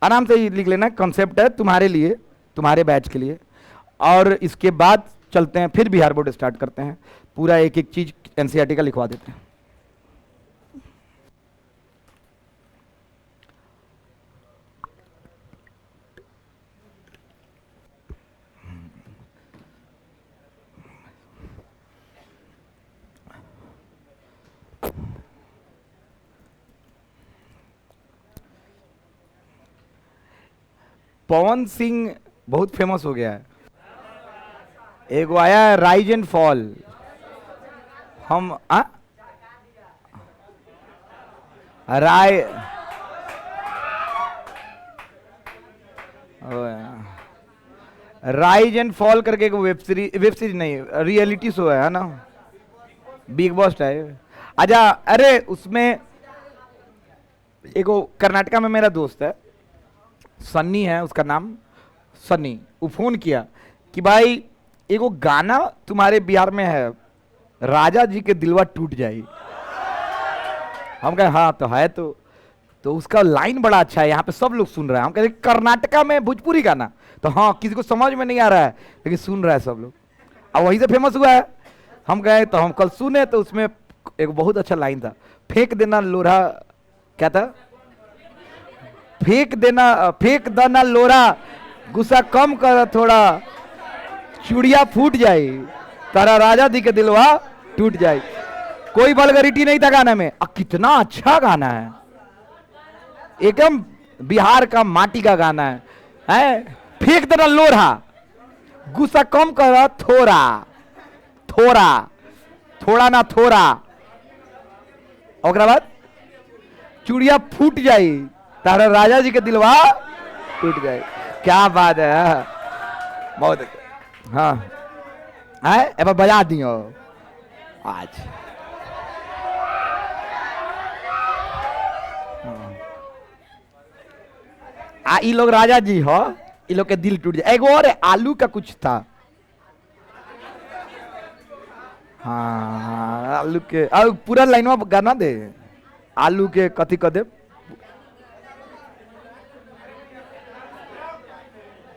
आराम से लिख लेना, कॉन्सेप्ट है तुम्हारे लिए, तुम्हारे बैच के लिए। और इसके बाद चलते हैं, फिर बिहार बोर्ड स्टार्ट करते हैं, पूरा एक एक चीज एनसीईआरटी का लिखवा देते हैं। पवन सिंह बहुत फेमस हो गया है, एक वो आया है राइज एंड फॉल। हम राय राइज एंड फॉल करके एक वेब सीरीज नहीं, रियलिटी शो है ना, बिग बॉस टाइप। अच्छा, अरे उसमें एक कर्नाटका में मेरा दोस्त है, सन्नी है उसका नाम, सन्नी। वो फोन किया कि भाई एगो गाना तुम्हारे बिहार में है, राजा जी के दिलवा टूट जाए। हम कहे हाँ तो है, तो उसका लाइन बड़ा अच्छा है, यहाँ पे सब लोग सुन रहे हैं। हम कहे कर्नाटका में भोजपुरी गाना, तो हाँ किसी को समझ में नहीं आ रहा है लेकिन सुन रहा है सब लोग, और वहीं से फेमस हुआ है। हम गए तो हम कल सुने, तो उसमें एक बहुत अच्छा लाइन था, फेंक देना लोढ़ा, क्या था, फेंक देना लोढ़ा, गुस्सा कम कर थोड़ा, चूड़िया फूट जाए, तारा राजा दी के दिलवा टूट जाए। कोई वल्गरिटी नहीं था गाना में, कितना अच्छा गाना है, एकदम बिहार का माटी का गाना है? फेंक देना लोढ़ा, गुस्सा कम कर थोड़ा थोड़ा, थोड़ा ना थोड़ा, और बाद चूड़िया फूट जाए, तारा राजा जी के दिलवा टूट जाए। क्या बात है, बहुत हाँ है, अब बजा दियो आज। ये लोग राजा जी हो, ये लोग के दिल टूट जाए। एक और आलू का कुछ था, हाँ आलू के, पूरा लाइन में गाना दे, आलू के कथी कदे,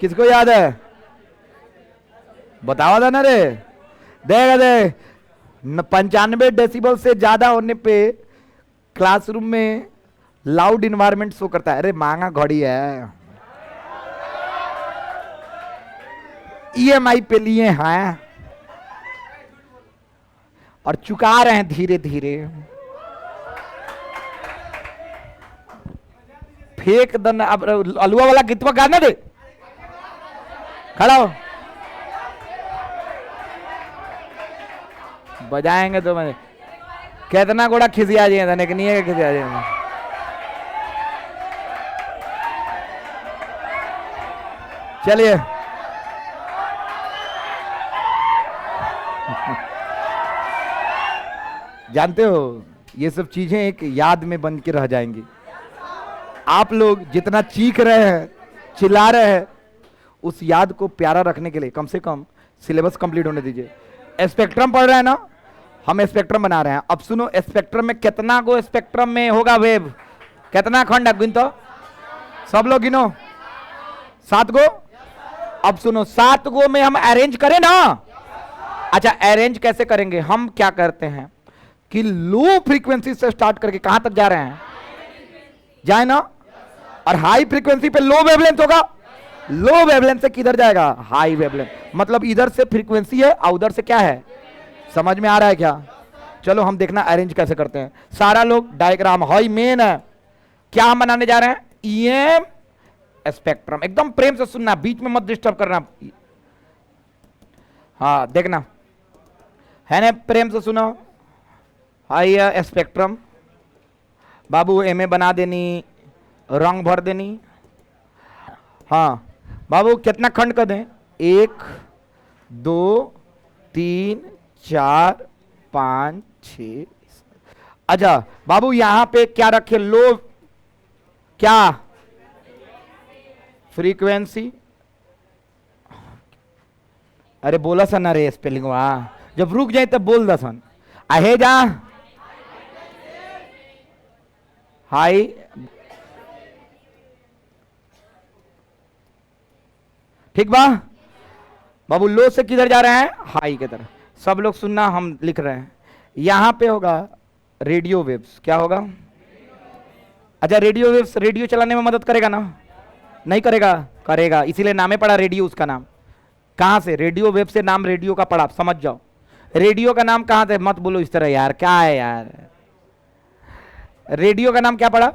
किसको याद है बतावा था ना रे। देगा दे 95 डेसिबल से ज्यादा होने पे क्लासरूम में लाउड इन्वायरमेंट शो करता है। अरे महंगा घड़ी है, ईएमआई पे लिए हैं और चुका रहे हैं धीरे धीरे। फेंक देना, अब अलुआ वाला गीतवा गाना दे, खड़ा हो, बजाएंगे तो मैं कितना गोड़ा खिसिया जाए, नहीं है खिसिया जाए। चलिए जानते हो ये सब चीजें एक याद में बन के रह जाएंगी। आप लोग जितना चीख रहे हैं, चिल्ला रहे हैं, उस याद को प्यारा रखने के लिए कम से कम सिलेबस कंप्लीट होने दीजिए। स्पेक्ट्रम पढ़ रहे हैं ना, हम स्पेक्ट्रम बना रहे हैं। अब सुनो, स्पेक्ट्रम में कितना गो स्पेक्ट्रम में होगा वेव, कितना खंड है, गिन तो सब लोग गिनो, 7 गो। अब सुनो, 7 गो में हम अरेंज करें ना, अच्छा, अरेंज कैसे करेंगे? हम क्या करते हैं कि लो फ्रीक्वेंसी से स्टार्ट करके कहां तक जा रहे हैं? जाए ना। और हाई फ्रीक्वेंसी पे लो वेवलेंथ होगा। लो वेवलेंथ से किधर जाएगा? High wavelength. मतलब इधर से फ्रीक्वेंसी है और उधर से क्या है? समझ में आ रहा है क्या? चलो हम देखना अरेंज कैसे करते हैं। सारा लोग डायग्राम, हाई मेन है। क्या हम बनाने जा रहे हैं? EM spectrum. एकदम प्रेम से सुनना, बीच में मत डिस्टर्ब करना। हाँ देखना है ना, प्रेम से सुनो। हाई स्पेक्ट्रम बाबू, एम ए बना देनी, रंग भर देनी। हाँ बाबू, कितना खंड कर दें? 1 2 3 4 5 6। अच्छा बाबू, यहां पे क्या रखे? लो क्या? फ्रीक्वेंसी। अरे बोला सन ना रे स्पेलिंग, वहां जब रुक जाए तब बोल दसन। आहे जा हाई। ठीक बा बाबू, लो से किधर जा रहे हैं? हाई की तरफ। सब लोग सुनना, हम लिख रहे हैं। यहां पे होगा रेडियो वेव्स। क्या होगा? अच्छा, रेडियो वेव्स रेडियो चलाने में मदद करेगा ना? नहीं करेगा? करेगा, इसीलिए नामे पड़ा रेडियो उसका नाम। कहां से? रेडियो वेव से नाम रेडियो का पड़ा, समझ जाओ। रेडियो का नाम कहां से? मत बोलो इस तरह यार, क्या है यार। रेडियो का नाम क्या पड़ा?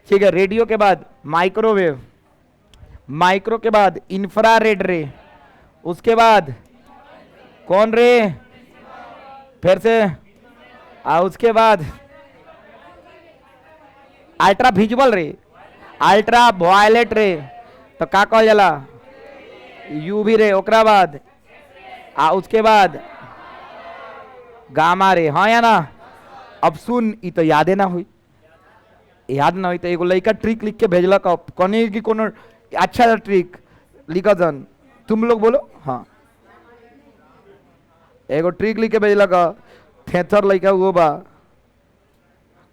ठीक है, रेडियो के बाद माइक्रोवेव, माइक्रो के बाद इंफ्रारेड रे, उसके बाद कौन रे? फिर से उसके बाद अल्ट्रा विजुअल रे, अल्ट्रा वायलेट रे, तो का कहल जाला? UV ray. ओकरा बाद उसके बाद गामा रे। हाँ या ना? अब सुन, ई तो यादे ना हुई। याद ना हुई तो एगो लड़का ट्रिक लिख के भेजला का, कौन की कोनो अच्छा ट्रिक लिखा जन। तुम लोग बोलो। हाँ, एगो ट्रिक लिख के भेजला का, थेथर लड़का वो बा,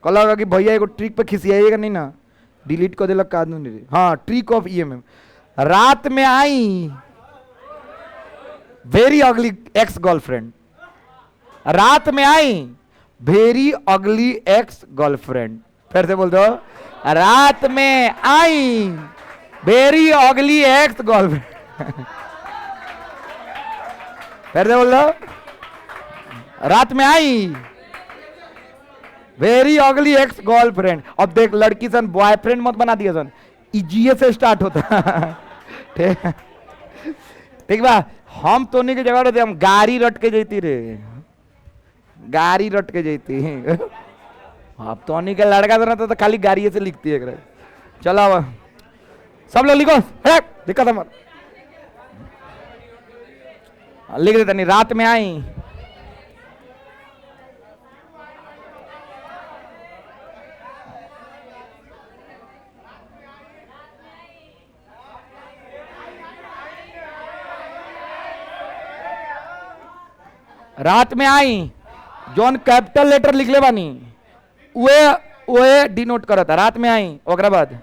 कहला कि भैया एगो ट्रिक पे खिसियाइएगा नहीं ना, डिलीट कर देला कानून रे। हाँ, ट्रिक ऑफ ईएमएम। रात में I very ugly ex girlfriend. रात में I very ugly ex girlfriend. फिर से बोल दो, रात में I very ugly ex girlfriend. फिर से बोल दो, रात में I very ugly ex girlfriend. अब देख, लड़की सन बॉयफ्रेंड मत बना दिया सन, इजिए से स्टार्ट होता। ठीक ठीक बा। हम तो नहीं के जगह रहते, हम गाड़ी रट के जैती रे, गाड़ी रट के जैती। अब तो नहीं के लड़का तो खाली गाड़ी से लिखती है। चलो अब सब लोग लिखो, दिक्कत मत। लिख देता नहीं, रात में आई रात में आई, जौन कैपिटल लेटर लिख ले बानी वे डिनोट करता रात में आई। ओकरा बाद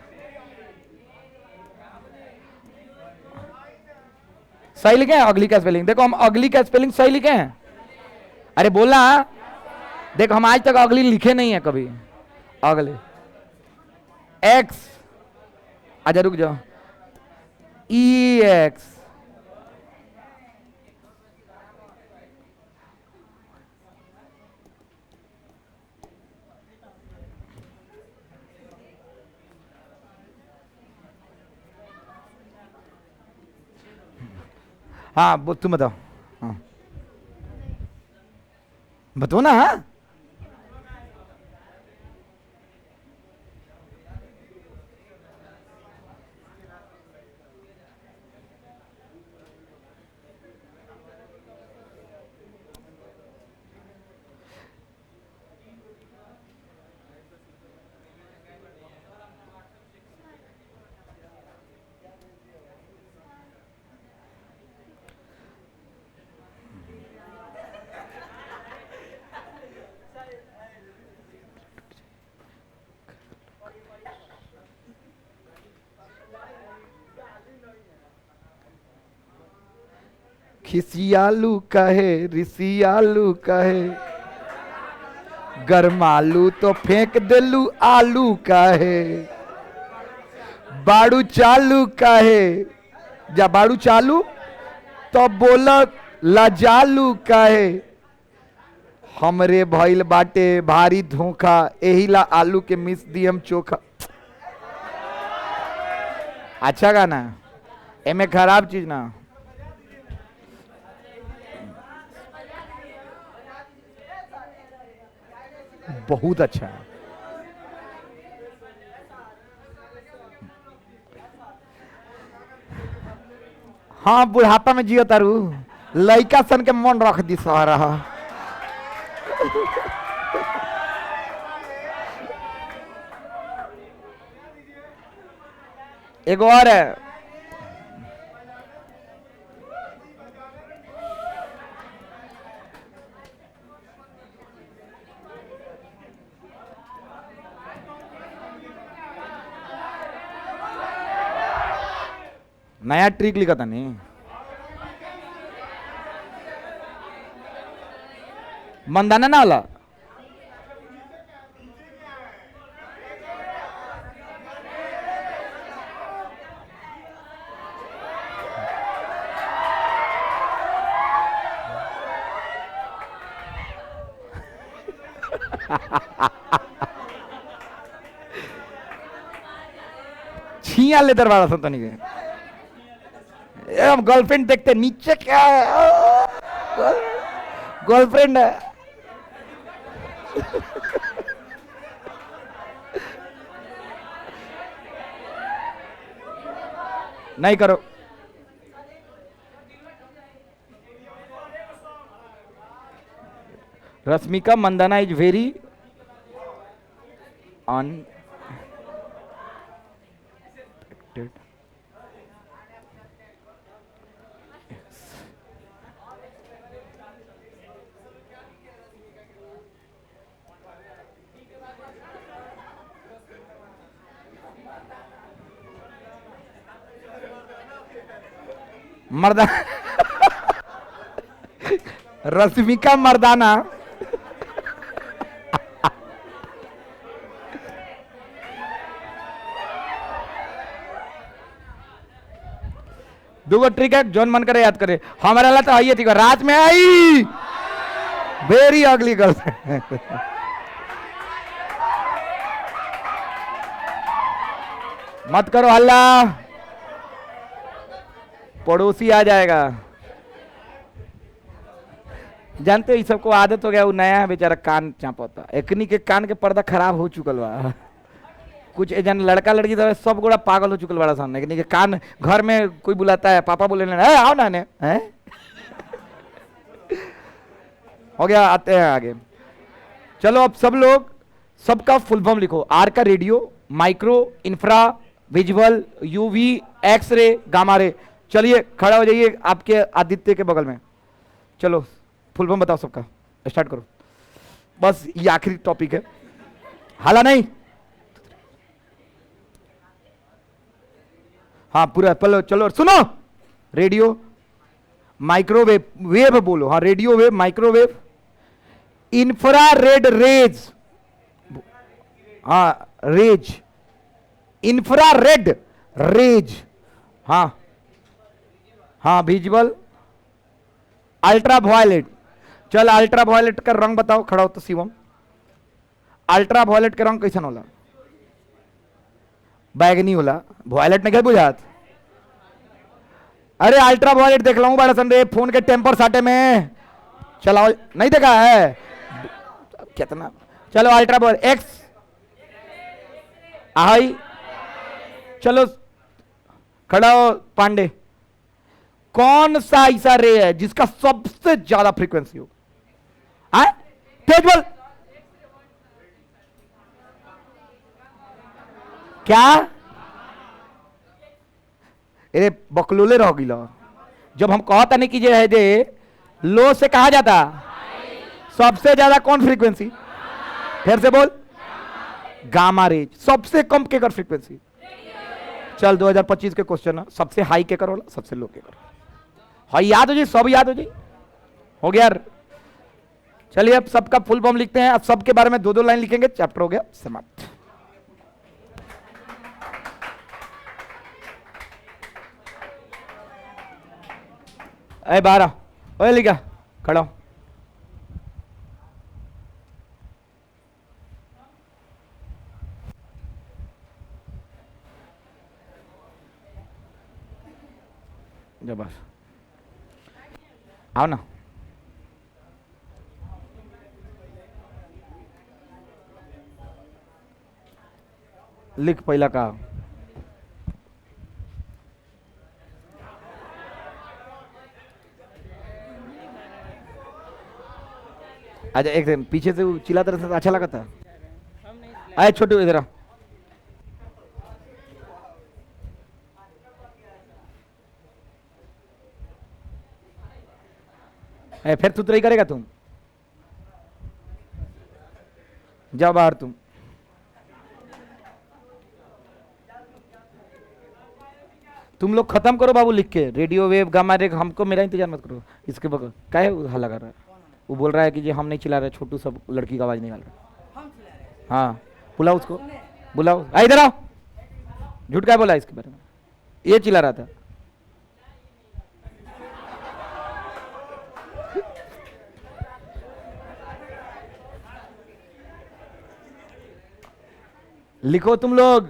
सही लिखे हैं अगली का स्पेलिंग। देखो हम अगली का स्पेलिंग सही लिखे हैं। अरे बोला, देखो हम आज तक अगली लिखे नहीं है कभी। अगले एक्स, अच्छा रुक जाओ, ई एक्स, हाँ तुम बताओ। हाँ बताओ ना। हाँ खिसियालू कहे रिसियालू कहे, गरमालू तो फेंक देलू आलू कहे, बाड़ू चालू कहे, जा बाड़ू चालू तो बोला लजालू कहे, हमरे भइल बाटे भारी धोखा, एहिला आलू के मिस दी हम चोखा। अच्छा गाना, एमे खराब चीज ना। बहुत अच्छा है। हाँ बुढ़ापा में जियो तारू, लइका सन के मन रख दी सारा। एगो और है, नया ट्रिक लिखा था नहीं, मंदाना ना वाला। छिया ले दरवाजा सुन तो नहीं गए। हम गर्लफ्रेंड देखते नीचे क्या है, गर्लफ्रेंड है। नहीं करो। Rashmika Mandanna is very unexpected. मर्दा रश्मिका मर्दाना दूगो ट्रिक है, जोन मन करे याद करे। हमारा ला तो आइए थी, रात में आई वेरी अगली गर्लफ्रेंड। मत करो हल्ला, पड़ोसी आ जाएगा। जानते हो, इस सबको आदत हो गया, वो नया है बेचारा कान चापता। एकनी के कान के पर्दा खराब हो चुकल बा। कुछ जन लड़का लड़की तो सब गोड़ा पागल हो चुकल बड़ा सामने। एकनी के कान, घर में कोई बुलाता है, पापा बोले ना आओ ना ने है? हो गया, आते हैं आगे। चलो अब सब लोग सबका फुल फॉर्म लिखो। आर का radio, micro, infra, visual, UV, X ray, gamma ray. चलिए खड़ा हो जाइए आपके आदित्य के बगल में। चलो फुल फॉर्म बताओ सबका, स्टार्ट करो। बस ये आखिरी टॉपिक है, हाला नहीं। हाँ पूरा चलो चलो सुनो। रेडियो, माइक्रोवेव, वेव बोलो। हाँ radio wave, microwave, infrared rays. हाँ रेज, इंफ्रारेड रेज। हाँ हाँ विजुअल, अल्ट्रा वायलेट। चल अल्ट्रा वायलेट का रंग बताओ, खड़ा हो तो शिवम। अल्ट्रा वायलेट का रंग कैसा होला? बैगनी होला। वायलेट ने क्या बुझात? अरे अल्ट्रा वायलेट देख लाऊं बड़ा सन रे, फोन के टेम्पर साटे में। चलाओ, नहीं देखा है कितना। चलो अल्ट्रा वायलेट एक्स आई। चलो खड़ा हो पांडे। कौन सा ऐसा रे है जिसका सबसे ज्यादा फ्रीक्वेंसी हो? तेज बोल। क्या? अरे बकलोले रह गिला। जब हम कहता नहीं कीजिए है जे लो से कहा जाता सबसे ज्यादा कौन फ्रीक्वेंसी? फिर से बोल। Gamma rays. सबसे कम केकर फ्रीक्वेंसी? चल 2025 के क्वेश्चन है, सबसे हाई केकर होला, सबसे लो केकर? हाँ याद हो जाए, सब याद हो जाए, हो गया यार। चलिए अब सबका फुल फॉर्म लिखते हैं, अब सबके बारे में 2-2 लाइन लिखेंगे, चैप्टर हो गया समाप्त। अरे 12 ओए लिखा खड़ा हो। जब आओ ना, लिख पहला का। अच्छा एक दिन पीछे से वो चिल्लाता रहता था, अच्छा लगा था। आए छोटू इधर आ। फिर तू तो करेगा, तुम जाओ बाहर तुम। तुम लोग खत्म करो बाबू लिख के, रेडियो वेव गामा रे, हमको मेरा इंतजार मत करो। इसके बगल क्या है हल्ला कर रहा है, वो बोल रहा है कि जी हम नहीं चिल्ला रहे, छोटू सब लड़की का आवाज निकाल रहा है। हाँ बुलाओ उसको, बुलाओ, आ इधर आओ। झूठ क्या बोला इसके बारे में, ये चिल्ला रहा था। लिखो तुम लोग,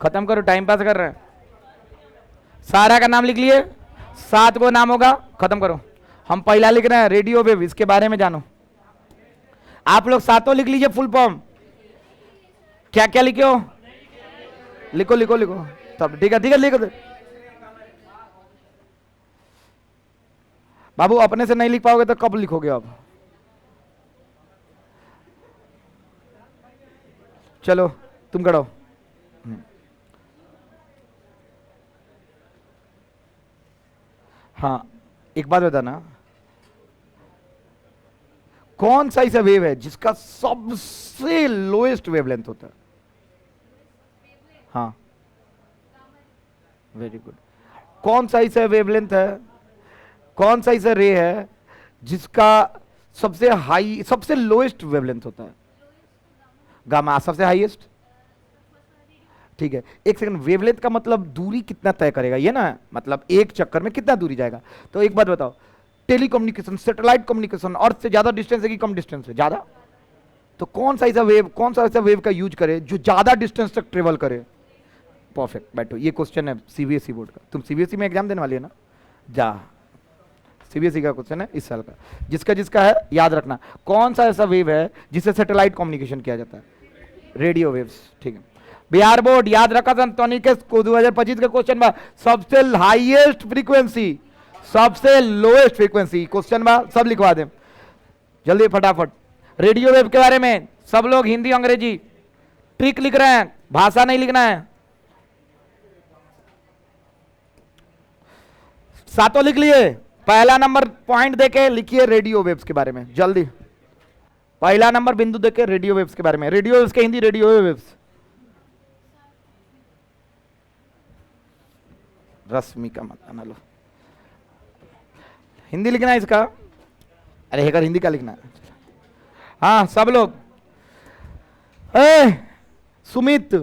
खत्म करो, टाइम पास कर रहे हैं। सारा का नाम लिख लिए, 7 गो नाम होगा, खत्म करो। हम पहला लिख रहे हैं रेडियो वेव, इसके बारे में जानो। आप लोग 7 लिख लीजिए फुल फॉर्म। क्या क्या लिखे हो, लिखो लिखो लिखो सब, ठीक है लिखो। बाबू अपने से नहीं लिख पाओगे तो कब लिखोगे आप। चलो तुम करो। हाँ एक बात बताना, कौन सा ऐसा वेव है जिसका सबसे लोएस्ट वेवलेंथ होता है। हाँ वेरी गुड। कौन सा ऐसा वेवलेंथ है, कौन सा ऐसा रे है जिसका सबसे हाई, सबसे लोएस्ट वेवलेंथ होता है। गामा सबसे हाईएस्ट, ठीक है। एक सेकंड, वेवलेंथ का मतलब दूरी कितना तय करेगा, ये ना, मतलब एक चक्कर में कितना दूरी जाएगा। तो एक बात बताओ, टेलीकम्युनिकेशन, सैटेलाइट कम्युनिकेशन, अर्थ से ज्यादा डिस्टेंस है कि कम डिस्टेंस है, ज्यादा। तो कौन सा ऐसा वेव, कौन सा ऐसा वेव का यूज करे जो ज्यादा डिस्टेंस तक ट्रेवल करे। परफेक्ट, बैठो। ये क्वेश्चन है सीबीएसई बोर्ड का, तुम सीबीएसई में एग्जाम देने वाली है ना, जा। सीबीएसई का क्वेश्चन है इस साल का, जिसका जिसका है याद रखना। कौन सा ऐसा वेव है जिससे सैटेलाइट कम्युनिकेशन किया जाता है, रेडियो वेव्स, ठीक है। बिहार बोर्ड याद रखा था, 2025 का क्वेश्चन बा, सबसे हाईएस्ट फ्रीक्वेंसी, सबसे लोएस्ट फ्रीक्वेंसी, क्वेश्चन बा, सब लिखवा दे जल्दी फटाफट। रेडियो वेव के बारे में सब लोग हिंदी अंग्रेजी ट्रिक लिख रहे हैं, भाषा नहीं लिखना है। 7 लिख लिए, पहला नंबर पॉइंट देके लिखिए रेडियो वेव्स के बारे में जल्दी। पहला नंबर बिंदु देके रेडियो वेव्स के बारे में, रेडियो वेव्स के हिंदी रेडियो वेव्स। रश्मि का मत आना लो, हिंदी लिखना है इसका। अरे हेकर हिंदी का लिखना है। हाँ सब लोग, सुमित,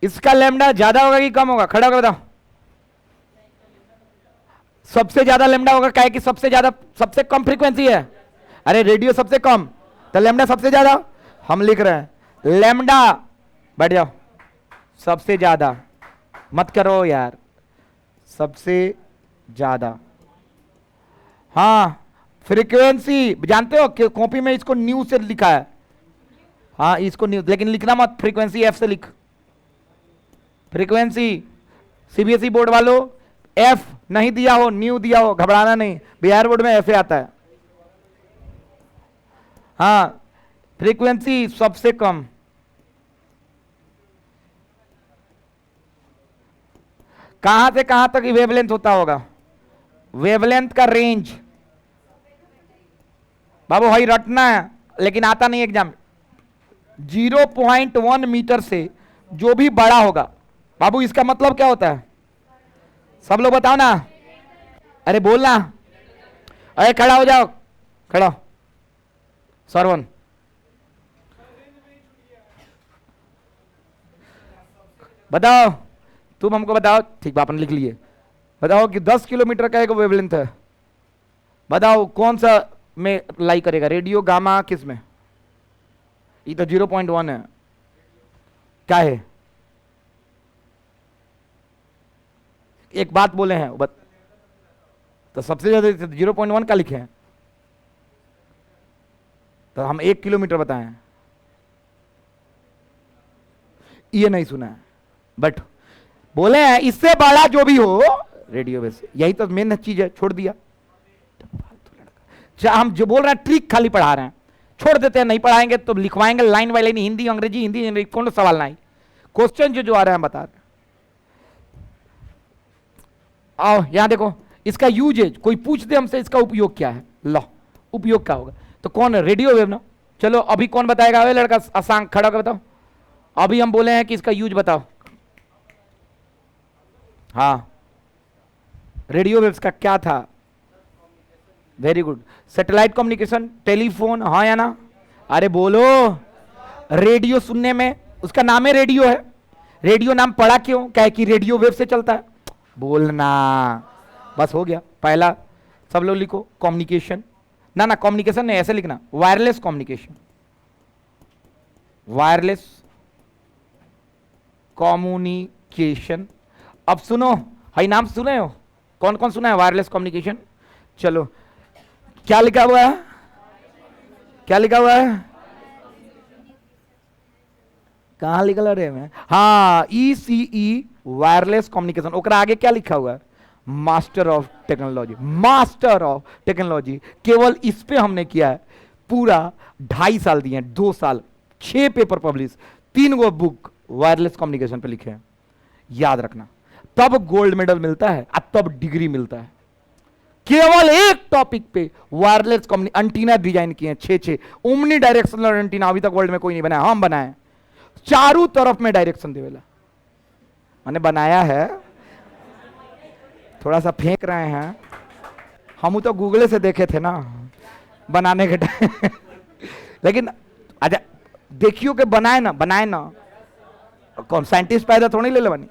इसका लैम्डा ज्यादा होगा कि कम होगा, खड़ा होकर बताओ। सबसे ज्यादा लैम्डा होगा, क्या है कि सबसे ज्यादा, सबसे कम फ्रीक्वेंसी है। अरे रेडियो सबसे कम, तो लैम्डा सबसे ज्यादा। हम लिख रहे हैं लैम्डा, बैठ जाओ, सबसे ज्यादा मत करो यार, सबसे ज्यादा। हाँ फ्रीक्वेंसी जानते हो कि कॉपी में इसको न्यू से लिखा है, हाँ इसको न्यू, लेकिन लिखना मत, फ्रीक्वेंसी एफ से लिख। फ्रीक्वेंसी सीबीएसई बोर्ड वालों एफ नहीं दिया हो, न्यू दिया हो, घबराना नहीं, बिहार बोर्ड में एफ आता है। हाँ फ्रीक्वेंसी सबसे कम, कहां से कहां तक वेवलेंथ होता होगा, वेवलेंथ का रेंज बाबू भाई रटना है, लेकिन आता नहीं एग्जाम। 0.1 मीटर से जो भी बड़ा होगा, बाबू इसका मतलब क्या होता है, सब लोग बताओ ना, अरे बोलना। अरे खड़ा हो जाओ, खड़ा हो। सरवन, बताओ, तुम हमको बताओ, ठीक है अपन लिख लिए। बताओ कि 10 किलोमीटर का एक वेवलेंथ है, बताओ कौन सा में लाई करेगा, रेडियो, गामा, किस में? ये तो 0.1 है, क्या है? एक बात बोले हैं तो सबसे ज्यादा 0.1 का लिखे हैं, तो हम 1 किलोमीटर बताएं, ये नहीं सुना है, बट बोले हैं इससे बड़ा जो भी हो रेडियो वेव से, यही तो मेन चीज है, छोड़ दिया। हम जो बोल रहे हैं ट्रिक खाली पढ़ा रहे हैं, छोड़ देते हैं, नहीं पढ़ाएंगे तो लिखवाएंगे लाइन बाय लाइन, हिंदी अंग्रेजी, हिंदी अंग्रेजी, कौन सवाल नहीं, क्वेश्चन जो आ रहे हैं बता रहे हैं। आओ यहां देखो, इसका यूजेज कोई पूछ दे हमसे, इसका उपयोग क्या है, लो उपयोग क्या होगा, तो कौन है? रेडियो वेव ना। चलो अभी कौन बताएगा? वे लड़का आसान खड़ा होकर बताओ, अभी हम बोले हैं कि इसका यूज बताओ। हाँ, रेडियो वेव्स का क्या था? Very good, satellite communication, telephone, हाँ या ना? अरे बोलो, रेडियो सुनने में, उसका नाम है रेडियो है, रेडियो नाम पड़ा क्यों? क्या है कि रेडियो वेव से चलता है, बोलना, बस हो गया। पहला सब लोग लिखो, कम्युनिकेशन, ना ना कम्युनिकेशन नहीं, ऐसे लिखना, वायरलेस कम्युनिकेशन, वायरलेस कम्युनिकेशन। अब सुनो, हाई नाम सुने हो? कौन कौन सुना है वायरलेस कम्युनिकेशन? चलो, क्या लिखा हुआ है? क्या लिखा हुआ है? कहां लिखा रे मैं? हाँ, ECE वायरलेस कम्युनिकेशन, ओकरा आगे क्या लिखा हुआ है? Master of technology, master of technology. केवल इस पे हमने किया है पूरा 2.5 साल दिए हैं, 2 साल, 6 पेपर पब्लिश, 3 गो बुक वायरलेस कम्युनिकेशन पे लिखे हैं, याद रखना। तब गोल्ड मेडल मिलता है और तब डिग्री मिलता है, केवल एक टॉपिक पे वायरलेस एंटीना डिजाइन किए हैं, 6 ओमनी डायरेक्शनल एंटीना, अभी तक वर्ल्ड में कोई नहीं बनाया, हम बनाए, चारों तरफ में डायरेक्शन देवेला, मैंने बनाया है, थोड़ा सा फेंक रहे हैं, हम तो गूगल से देखे थे ना बनाने के टाइम लेकिन अच्छा देखियो कि बनाए ना, कौन साइंटिस्ट पैदा थोड़ी ले बनी।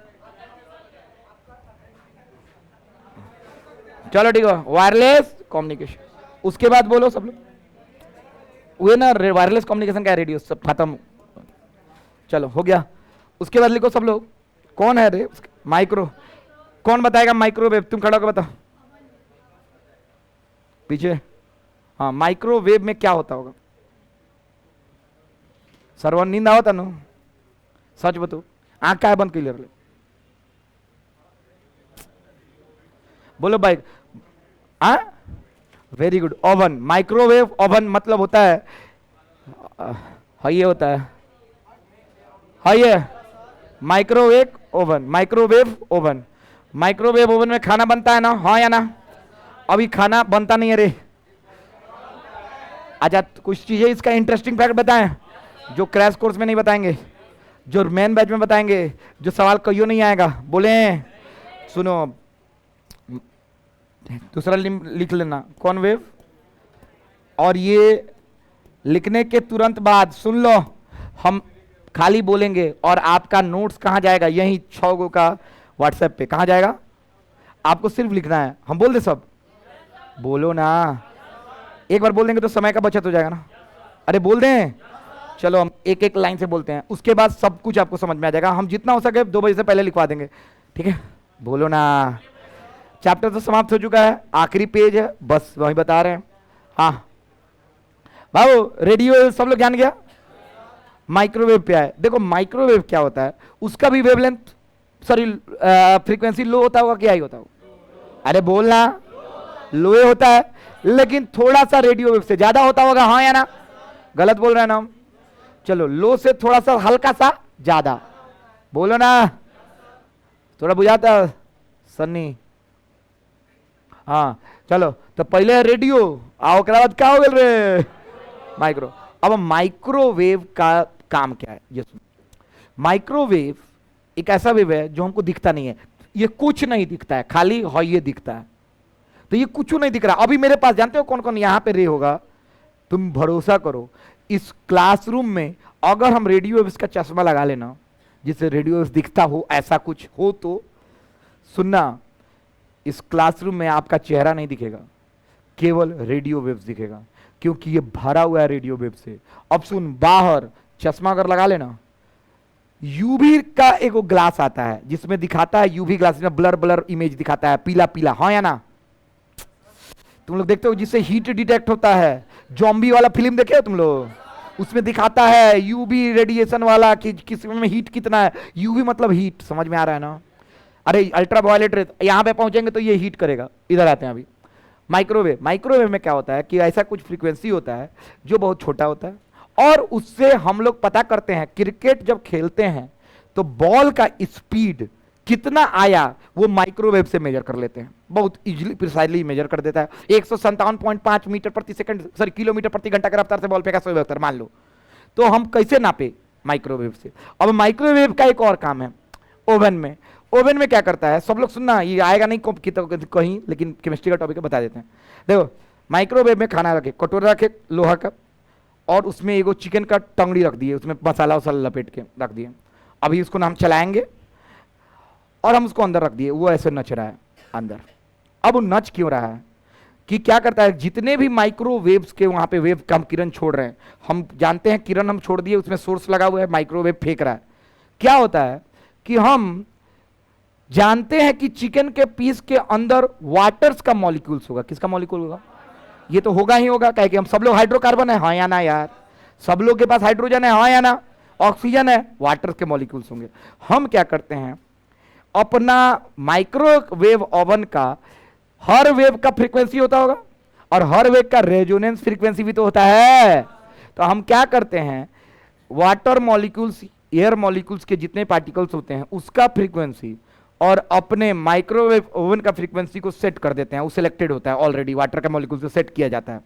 चलो ठीक है, वायरलेस कम्युनिकेशन, उसके बाद बोलो सब लोग, वो ना वायरलेस कम्युनिकेशन क्या, रेडियो, सब खत्म, चलो हो गया। उसके बाद लिखो सब लोग, कौन है रे? माइक्रो, कौन बताएगा माइक्रोवेव? तुम खड़ा होकर बताओ पीछे। हाँ, माइक्रोवेव में क्या होता होगा? सर्वन नींद आवता नो, सच बताओ, आंख का बंद क्लियर ले, बोलो भाई। Very good, oven, microwave oven मतलब होता है, ये होता है, ये microwave oven, microwave oven, microwave oven में खाना बनता है ना, हाँ या ना? अभी खाना बनता नहीं है रे। अच्छा, कुछ चीजें इसका इंटरेस्टिंग फैक्ट बताएं जो क्रैश कोर्स में नहीं बताएंगे, जो मेन बैच में बताएंगे, जो सवाल कहियो नहीं आएगा, बोले सुनो, दूसरा लिख लेना, कौन वेव, और ये लिखने के तुरंत बाद सुन लो, हम खाली बोलेंगे और आपका नोट्स कहां जाएगा? यही 6 गो का व्हाट्सएप पे, कहां जाएगा? आपको सिर्फ लिखना है, हम बोल दे सब, बोलो ना, एक बार बोल देंगे तो समय का बचत हो जाएगा ना, अरे बोल दें, चलो हम एक एक लाइन से बोलते हैं, उसके बाद सब कुछ आपको समझ में आ जाएगा, हम जितना हो सके 2 बजे से पहले लिखवा देंगे, ठीक है? बोलो ना, चैप्टर तो समाप्त हो चुका है, आखिरी पेज है, बस वही बता रहे हैं। हाँ बाबू, रेडियो सब लोग जान गया, माइक्रोवेव पे आए, देखो माइक्रोवेव क्या होता है, उसका भी वेवलेंथ, सॉरी फ्रीक्वेंसी लो होता होगा, क्या ही होता होगा? अरे बोलना, लो होता है, लेकिन थोड़ा सा रेडियो वेव से ज्यादा होता होगा, हाँ या ना? गलत बोल रहे हैं ना हम? चलो, लो से थोड़ा सा हल्का सा ज्यादा, बोलो ना, थोड़ा बुझाता सन्नी? हाँ चलो, तो पहले रेडियो, आओ के बाद क्या हो गया रे? माइक्रो। अब माइक्रोवेव का काम क्या है ये सुनो, माइक्रोवेव एक ऐसा वेव है जो हमको दिखता नहीं है, ये कुछ नहीं दिखता है, खाली ये दिखता है, तो ये कुछ नहीं दिख रहा। अभी मेरे पास जानते हो कौन कौन यहां पे रे होगा, तुम भरोसा करो इस क्लासरूम में अगर हम रेडियो वेव्स का चश्मा लगा लेना जिससे रेडियो वेव्स दिखता हो, ऐसा कुछ हो तो सुनना, इस क्लासरूम में आपका चेहरा नहीं दिखेगा, केवल रेडियो वेव्स दिखेगा, क्योंकि ये भरा हुआ है रेडियो वेव से। अब सुन, बाहर चश्मा अगर लगा लेना, यूवी का एक ग्लास आता है जिसमें दिखाता है, यूवी ग्लास में ब्लर ब्लर इमेज दिखाता है, पीला पीला, हाँ या ना? तुम लोग देखते हो जिससे हीट डिटेक्ट होता है, जॉम्बी वाला फिल्म देखे हो तुम लोग, उसमें दिखाता है यूवी रेडिएशन वाला कि किस में हीट कितना है। यूवी मतलब हीट, समझ में आ रहा है ना? अरे अल्ट्रा वायलेट रे, यहां पे पहुंचेंगे तो ये हीट करेगा। इधर आते हैं अभी माइक्रोवेव। माइक्रोवेव में क्या होता है कि ऐसा कुछ फ्रीक्वेंसी होता है जो बहुत छोटा होता है, और उससे हम लोग पता करते हैं क्रिकेट जब खेलते हैं तो बॉल का स्पीड कितना आया वो माइक्रोवेव से मेजर कर लेते हैं, बहुत इजीली प्रिसाइजली मेजर कर देता है। 157.5 मीटर प्रति सेकंड, सॉरी किलोमीटर प्रति घंटा के रफ्तार से बॉल फेंका 100 मान लो, तो हम कैसे नापे? माइक्रोवेव से। अब माइक्रोवेव का एक और काम है ओवन में। ओवन में क्या करता है, सब लोग सुनना, ये आएगा नहीं कहीं, लेकिन केमिस्ट्री का टॉपिक है, बता देते हैं। देखो माइक्रोवेव में खाना रखे, कटोरा रखे लोहा का, और उसमें एगो चिकन का टंगड़ी रख दिए, उसमें मसाला वसाला लपेट के रख दिए। अभी उसको हम चलाएंगे और हम उसको अंदर रख दिए, वो ऐसे नच रहा है अंदर। अब वो नच क्यों रहा है कि क्या करता है, जितने भी माइक्रोवेव्स के वहां पे वेव कम किरण छोड़ रहे हैं, हम जानते हैं किरण हम छोड़ दिए, उसमें सोर्स लगा हुआ है, माइक्रोवेव फेंक रहा है। क्या होता है कि हम जानते हैं कि चिकन के पीस के अंदर वाटर्स का मॉलिक्यूल्स होगा। किसका मॉलिक्यूल होगा? ये तो होगा ही होगा, कहे कि हम सब लोग हाइड्रोकार्बन है, हाँ या ना यार? सब लोग के पास हाइड्रोजन है, हाँ या ना? ऑक्सीजन है, वाटर के मॉलिक्यूल्स होंगे। हम क्या करते हैं, अपना माइक्रोवेव ओवन का हर वेव का फ्रीक्वेंसी होता होगा, और हर वेव का रेजोनेंस फ्रीक्वेंसी भी तो होता है। तो हम क्या करते हैं, वाटर मॉलिक्यूल्स, एयर मॉलिक्यूल्स के जितने पार्टिकल्स होते हैं उसका फ्रीक्वेंसी और अपने माइक्रोवेव ओवन का फ्रीक्वेंसी को सेट कर देते हैं। वो सिलेक्टेड होता है ऑलरेडी, वाटर का मॉलिक्यूल से सेट किया जाता है।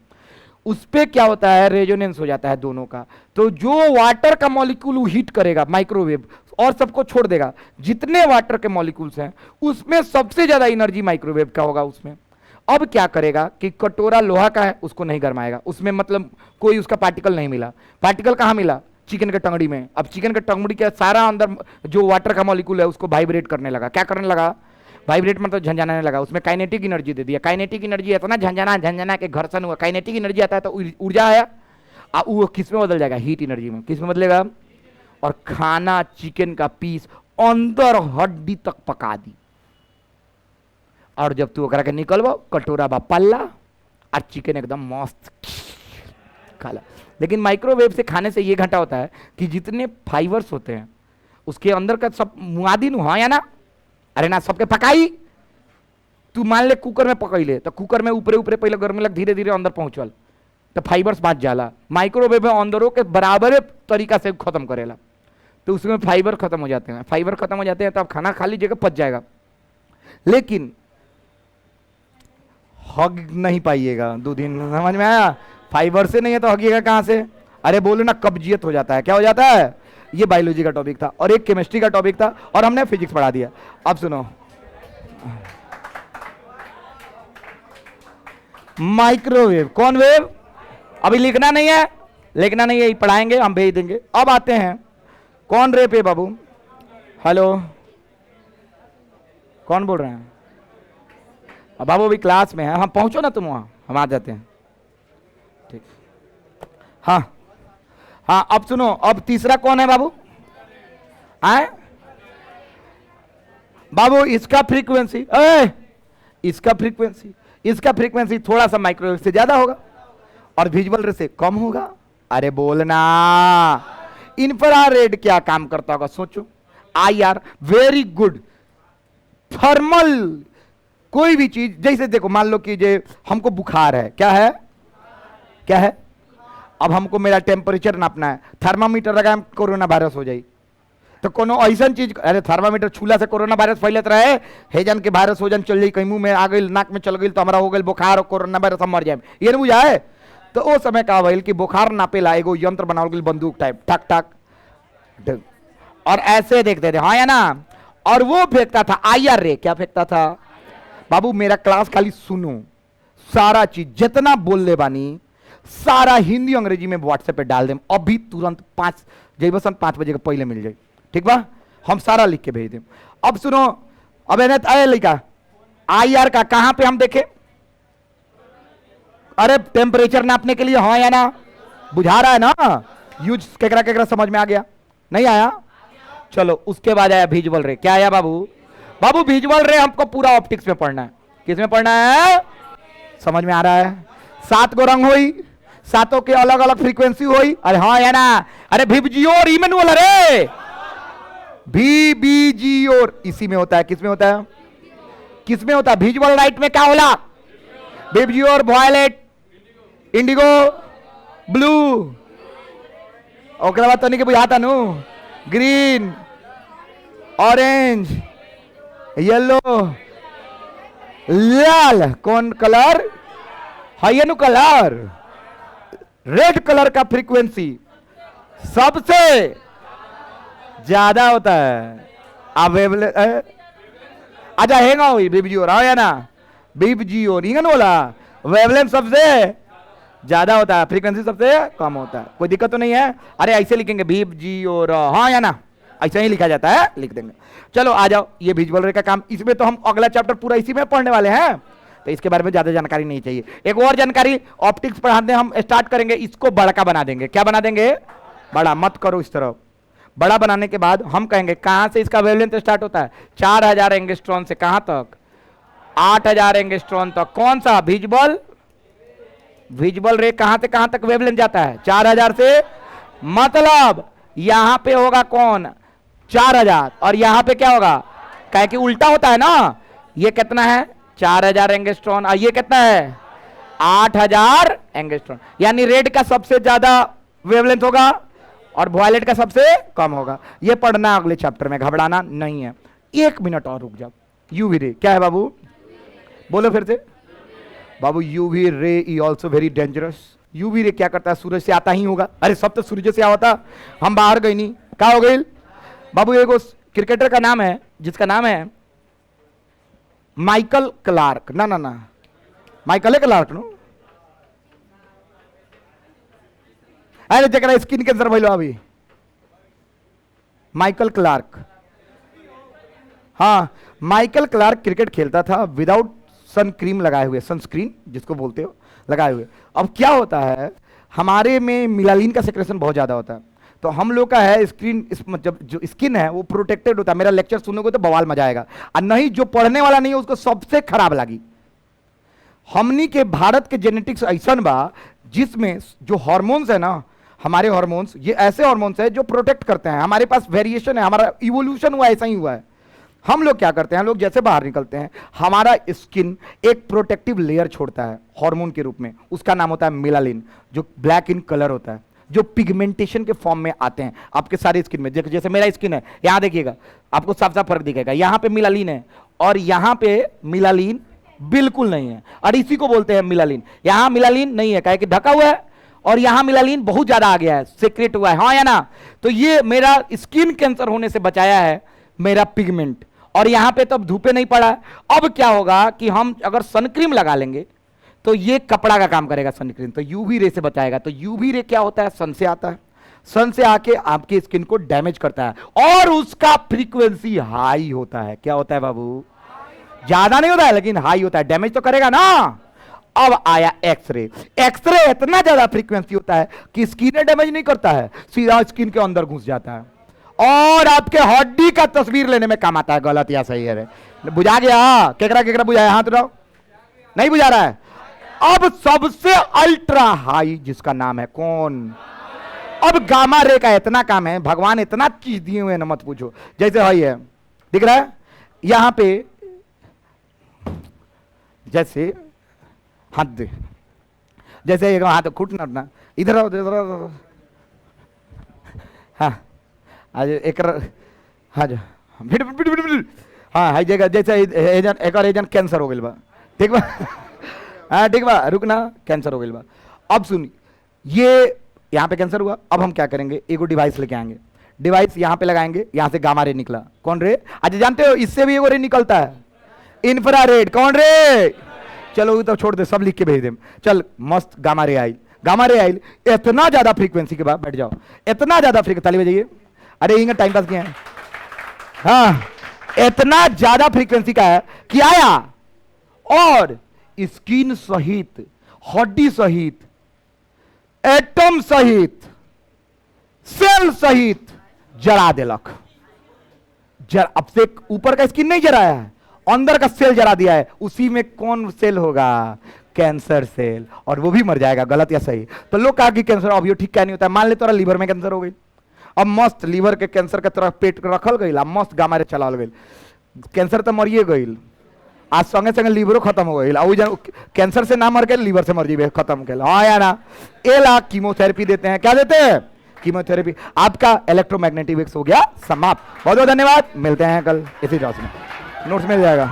उस पे क्या होता है, रेजोनेंस हो जाता है दोनों का। तो जो वाटर का मॉलिक्यूल हीट करेगा माइक्रोवेव और सबको छोड़ देगा, जितने वाटर के मॉलिक्यूल्स हैं उसमें सबसे ज्यादा एनर्जी माइक्रोवेव का होगा उसमें। अब क्या करेगा कि कटोरा लोहा का है, उसको नहीं गरमाएगा, उसमें मतलब कोई उसका पार्टिकल नहीं मिला। पार्टिकल कहां मिला? चिकन के टंगड़ी में। अब चिकन के टंगड़ी के सारा अंदर जो वाटर का मॉलिक्यूल है उसको वाइब्रेट करने लगा। क्या करने लगा? वाइब्रेट मतलब झंझनाने लगा, उसमें काइनेटिक एनर्जी दे दिया। काइनेटिक एनर्जी इतना झंझना के घर्षण हुआ, काइनेटिक एनर्जी आता है तो ऊर्जा आया, वो किस में बदल जाएगा? हीट एनर्जी में। किस में बदलेगा? और खाना चिकन का पीस अंदर हड्डी तक पका दी, और जब तू ओकरा के निकलबो कटोरा बा पल्ला और चिकन एकदम मस्त खाला। लेकिन माइक्रोवेव से खाने से ये घाटा होता है कि जितने फाइबर्स होते हैं उसके अंदर का सब मुआदी नु, हाँ या ना? अरे ना, सबके पकाई। तू मान ले कुकर में पकई ले, तो कुकर में ऊपरे ऊपरे पहले गर्मी लग, धीरे धीरे अंदर पहुंचल तो फाइबर्स बाँच जाला। माइक्रोवेव में अंदरों के बराबर तरीका से खत्म करेला, तो उसमें फाइबर खत्म हो जाते हैं। फाइबर खत्म हो जाते हैं तो आप खाना खा लीजिएगा, पच जाएगा, लेकिन हग नहीं पाइएगा 2 दिन। समझ में आया? फाइबर से नहीं है तो हगिएगा कहां से? अरे बोलो ना, कब्जियत हो जाता है। क्या हो जाता है? ये बायोलॉजी का टॉपिक था और एक केमिस्ट्री का टॉपिक था, और हमने फिजिक्स पढ़ा दिया। अब सुनो, माइक्रोवेव कौन वेव? अभी लिखना नहीं है, लिखना नहीं है, पढ़ाएंगे हम, भेज देंगे। अब आते हैं कौन रे पे बाबू। हेलो, कौन बोल रहे हैं? अब बाबू अभी क्लास में है, हम पहुंचो ना तुम वहां, हम आ जाते हैं। ठीक, हाँ हाँ। अब सुनो, अब तीसरा कौन है बाबू? आए बाबू, इसका फ्रीक्वेंसी, इसका फ्रीक्वेंसी थोड़ा सा माइक्रोवेव से ज्यादा होगा और विजुअल रे से कम होगा। अरे बोलना, इंफ्रारेड क्या काम करता होगा सोचो। IR, very good. थर्मल कोई भी चीज, जैसे देखो मान लो कि जे हमको बुखार है, क्या है? क्या है? अब हमको मेरा टेम्परेचर नापना है, थर्मामीटर लगाए कोरोना वायरस हो जाए तो कोनो ऐसा चीज, अरे थर्मामीटर छूला से कोरोना वायरस फैलत रहे, हेजन के वायरस हो जन चल जाई, कहीं मुंह में आ गई, नाक में चल गई तो हमारा हो गई बुखार और कोरोना वायरस, हम मर जाए, ये नहीं बुझाए। तो वो समय का भइल कि बुखार नापेला एगो यंत्र बनावल गई, बंदूक टाइप, ठक ठक, और ऐसे देखते थे, हाँ या ना? और वो फेंकता था IR रे। क्या फेंकता था बाबू? मेरा क्लास खाली सुनो, सारा चीज जितना बोल ले बानी सारा हिंदी अंग्रेजी में व्हाट्सएप पे डाल देम, अभी तुरंत 5 जय बसन 5 बजे के पहले मिल जाए, ठीक बा? हम सारा लिख के भेज दें। अब सुनो, अब एने आए लिखा IR का कहां पे हम देखे? अरे टेम्परेचर नापने के लिए, हाँ या ना? बुझा रहा है ना? यूज केकरा केकरा समझ में आ गया? नहीं आया? चलो उसके बाद आया विजुअल रे। क्या आया बाबू? बाबू विजुअल रे हमको पूरा ऑप्टिक्स में पढ़ना है। किस में पढ़ना है? समझ में आ रहा है? 7 गो रंग हुई, 7 के अलग अलग फ्रीक्वेंसी हुई। अरे हाँ या ना? अरे भिबजियोर इमेनुअल रे, VBGOR इसी में होता है। किस में होता है? किस में होता है? विजुअल लाइट में क्या होला? भिबजियोर, वायलेट, इंडिगो, ब्लू, ओकरा बाद तनिक बुझाता नु, ग्रीन, ऑरेंज, येलो, लाल। कौन कलर है? ये नु कलर। रेड कलर का फ्रीक्वेंसी सबसे ज्यादा होता है। अब अच्छा हैंगा हुई बीबजीओर, हाँ या ना? बीबजीओर इंगन बोला, वेवलेंथ सबसे ज्यादा होता है, फ्रीक्वेंसी सबसे कम होता है। कोई दिक्कत तो नहीं है? अरे ऐसे लिखेंगे बीबजीओर, हाँ या ना? ऐसा ही लिखा जाता है, लिख देंगे। चलो आ जाओ, ये विजुअल रे का काम। इसमें तो हम अगला चैप्टर पूरा इसी में पढ़ने वाले हैं, तो इसके बारे में ज्यादा जानकारी नहीं चाहिए। एक और जानकारी, ऑप्टिक्स पढ़ाते हम स्टार्ट करेंगे, इसको बड़ा बना देंगे। क्या बना देंगे? बड़ा। मत करो इस तरफ। बड़ा बनाने के बाद हम कहेंगे कहां से इसका वेवलेंथ स्टार्ट होता है? 4000 एंगस्ट्रॉन से कहां तक? 8000 एंगस्ट्रॉन तक। कौन सा? विजुअल। विजुअल रे कहां से कहां तक वेवलेंथ जाता है? 4000 से। मतलब यहां पे होगा कौन? 4000, और यहां पे क्या होगा? कहे कि उल्टा होता है ना। ये कितना है? 4000 एंगस्ट्रॉन, और ये कितना है? 8000 एंगस्ट्रॉन। यानी रेड का सबसे ज्यादा वेवलेंथ होगा और वॉयलेट का सबसे कम होगा। ये पढ़ना अगले चैप्टर में, घबराना नहीं है। 1 मिनट और रुक जाओ। यूवी रे क्या है बाबू? बोलो फिर से बाबू। UV ray is also very dangerous. UV ray क्या करता है? सूरज से आता ही होगा। अरे सब तो सूरज से आता, हम बाहर गई नहीं, क्या हो गई बाबू? एक क्रिकेटर का नाम है जिसका नाम है माइकल क्लार्क। ना ना ना, माइकल क्लार्क नो। अरे जरा स्किन कैंसर भइलो अभी, माइकल क्लार्क। हाँ, माइकल क्लार्क क्रिकेट खेलता था विदाउट सन क्रीम लगाए हुए, सनस्क्रीन जिसको बोलते हो, लगाए हुए। अब क्या होता है, हमारे में मिलालिन का सेक्रेशन बहुत ज्यादा होता है, तो हम लोग का है स्क्रीन, मतलब जो स्किन है वो प्रोटेक्टेड होता है। मेरा लेक्चर सुनोगे तो बवाल मजा आएगा, और नहीं जो पढ़ने वाला नहीं है उसको सबसे खराब लगी। हमनी के भारत के जेनेटिक्स ऐसा बा जिसमें जो हार्मोन्स है ना, हमारे हार्मोन्स, ये ऐसे हार्मोन्स है जो प्रोटेक्ट करते हैं। हमारे पास वेरिएशन है, हमारा इवोल्यूशन हुआ ऐसा ही हुआ है। हम लोग क्या करते हैं, हम लोग जैसे बाहर निकलते हैं हमारा स्किन एक प्रोटेक्टिव लेयर छोड़ता है हार्मोन के रूप में, उसका नाम होता है मेलानिन, जो ब्लैक इन कलर होता है, जो पिगमेंटेशन के फॉर्म में आते हैं आपके सारे स्किन में। जैसे मेरा स्किन है, यहां देखिएगा आपको साफ साफ फर्क दिखेगा, यहां पे मेलानिन है और यहां पे मेलानिन बिल्कुल नहीं है, और इसी को बोलते हैं मेलानिन। यहां मेलानिन नहीं है, काहे कि ढका हुआ है, और यहां मेलानिन बहुत ज्यादा आ गया है, सीक्रेट हुआ है, हाँ या ना? तो ये मेरा स्किन कैंसर होने से बचाया है मेरा पिगमेंट, और यहां पे तब धूपे नहीं पड़ा। अब क्या होगा कि हम अगर सनक्रीम लगा लेंगे तो ये कपड़ा का काम करेगा सनक्रीम, तो यूवी रे से बचाएगा। तो यूवी रे क्या होता है? सन से आता है, सन से आके आपकी स्किन को डैमेज करता है, और उसका फ्रीक्वेंसी हाई होता है। क्या होता है बाबू? ज्यादा नहीं होता है लेकिन हाई होता है, डैमेज तो करेगा ना। अब आया एक्सरे। एक्सरे इतना ज्यादा फ्रीक्वेंसी होता है कि स्किन डैमेज नहीं करता है, सीधा स्किन के अंदर घुस जाता है और आपके हड्डी का तस्वीर लेने में काम आता है। गलत या सही है? बुझा गया? केकरा केकरा बुझाया? हाथ उठाओ। नहीं बुझा रहा है? अब सबसे अल्ट्रा हाई जिसका नाम है कौन? अब गामा रे का इतना काम है, भगवान इतना चीज दिए हुए ना मत पूछो। जैसे हाई है, दिख रहा है यहां पे, जैसे हाथ दे, जैसे एक हाथ घुटना ना, इधर आओ, इधर आओ। हाँ आज एक, हाँ जो हाँ हाई जगह, जैसे एजन एक और एजन कैंसर हो गई बा, ठीक बा? हाँ ठीक बा, रुकना, कैंसर हो गई बा। अब सुन, ये यहां पे कैंसर हुआ, अब हम क्या करेंगे, एगो डिवाइस लेके आएंगे, डिवाइस यहां पे लगाएंगे, यहां से गामा रे निकला। कौन रे? अच्छा जानते हो इससे भी एगो रे निकलता है, इंफ्रारेड। कौन रे? चलो वो तो छोड़ दे, सब लिख के भेज दे। चल मस्त गामा रे आइल, गामा रे आइल इतना ज्यादा फ्रीक्वेंसी के बाद बैठ जाओ, इतना ज्यादा फ्रीक्वेंसी, ताली बजाइए। अरे इंगे टाइम पास किया है। हाँ, इतना ज्यादा फ्रीक्वेंसी का है कि आया और स्किन सहित, हड्डी सहित, एटम सहित, सेल सहित जला देलक। अब से ऊपर का स्किन नहीं जलाया है, अंदर का सेल जला दिया है। उसी में कौन सेल होगा? कैंसर सेल, और वो भी मर जाएगा। गलत या सही? तो लोग कहा कि कैंसर, अब ये ठीक क्या नहीं होता है। मान ले तोरा लीवर में कैंसर हो गई, अब मस्त लीवर के कैंसर के तरफ पेट रखल गई, मस्त गामा रे चलाल गई, कैंसर तो मरिए गई, आज संगे संगे लीवरो खत्म हो गई। कैंसर से ना मर के लीवर से मर जी खत्म के। हाँ या ना? ए ला कीमोथेरेपी देते हैं। क्या देते हैं? कीमोथेरेपी। आपका इलेक्ट्रोमैग्नेटिक वेव्स हो गया समाप्त। बहुत बहुत धन्यवाद, मिलते हैं कल इसी क्लास में, नोट्स मिल जाएगा।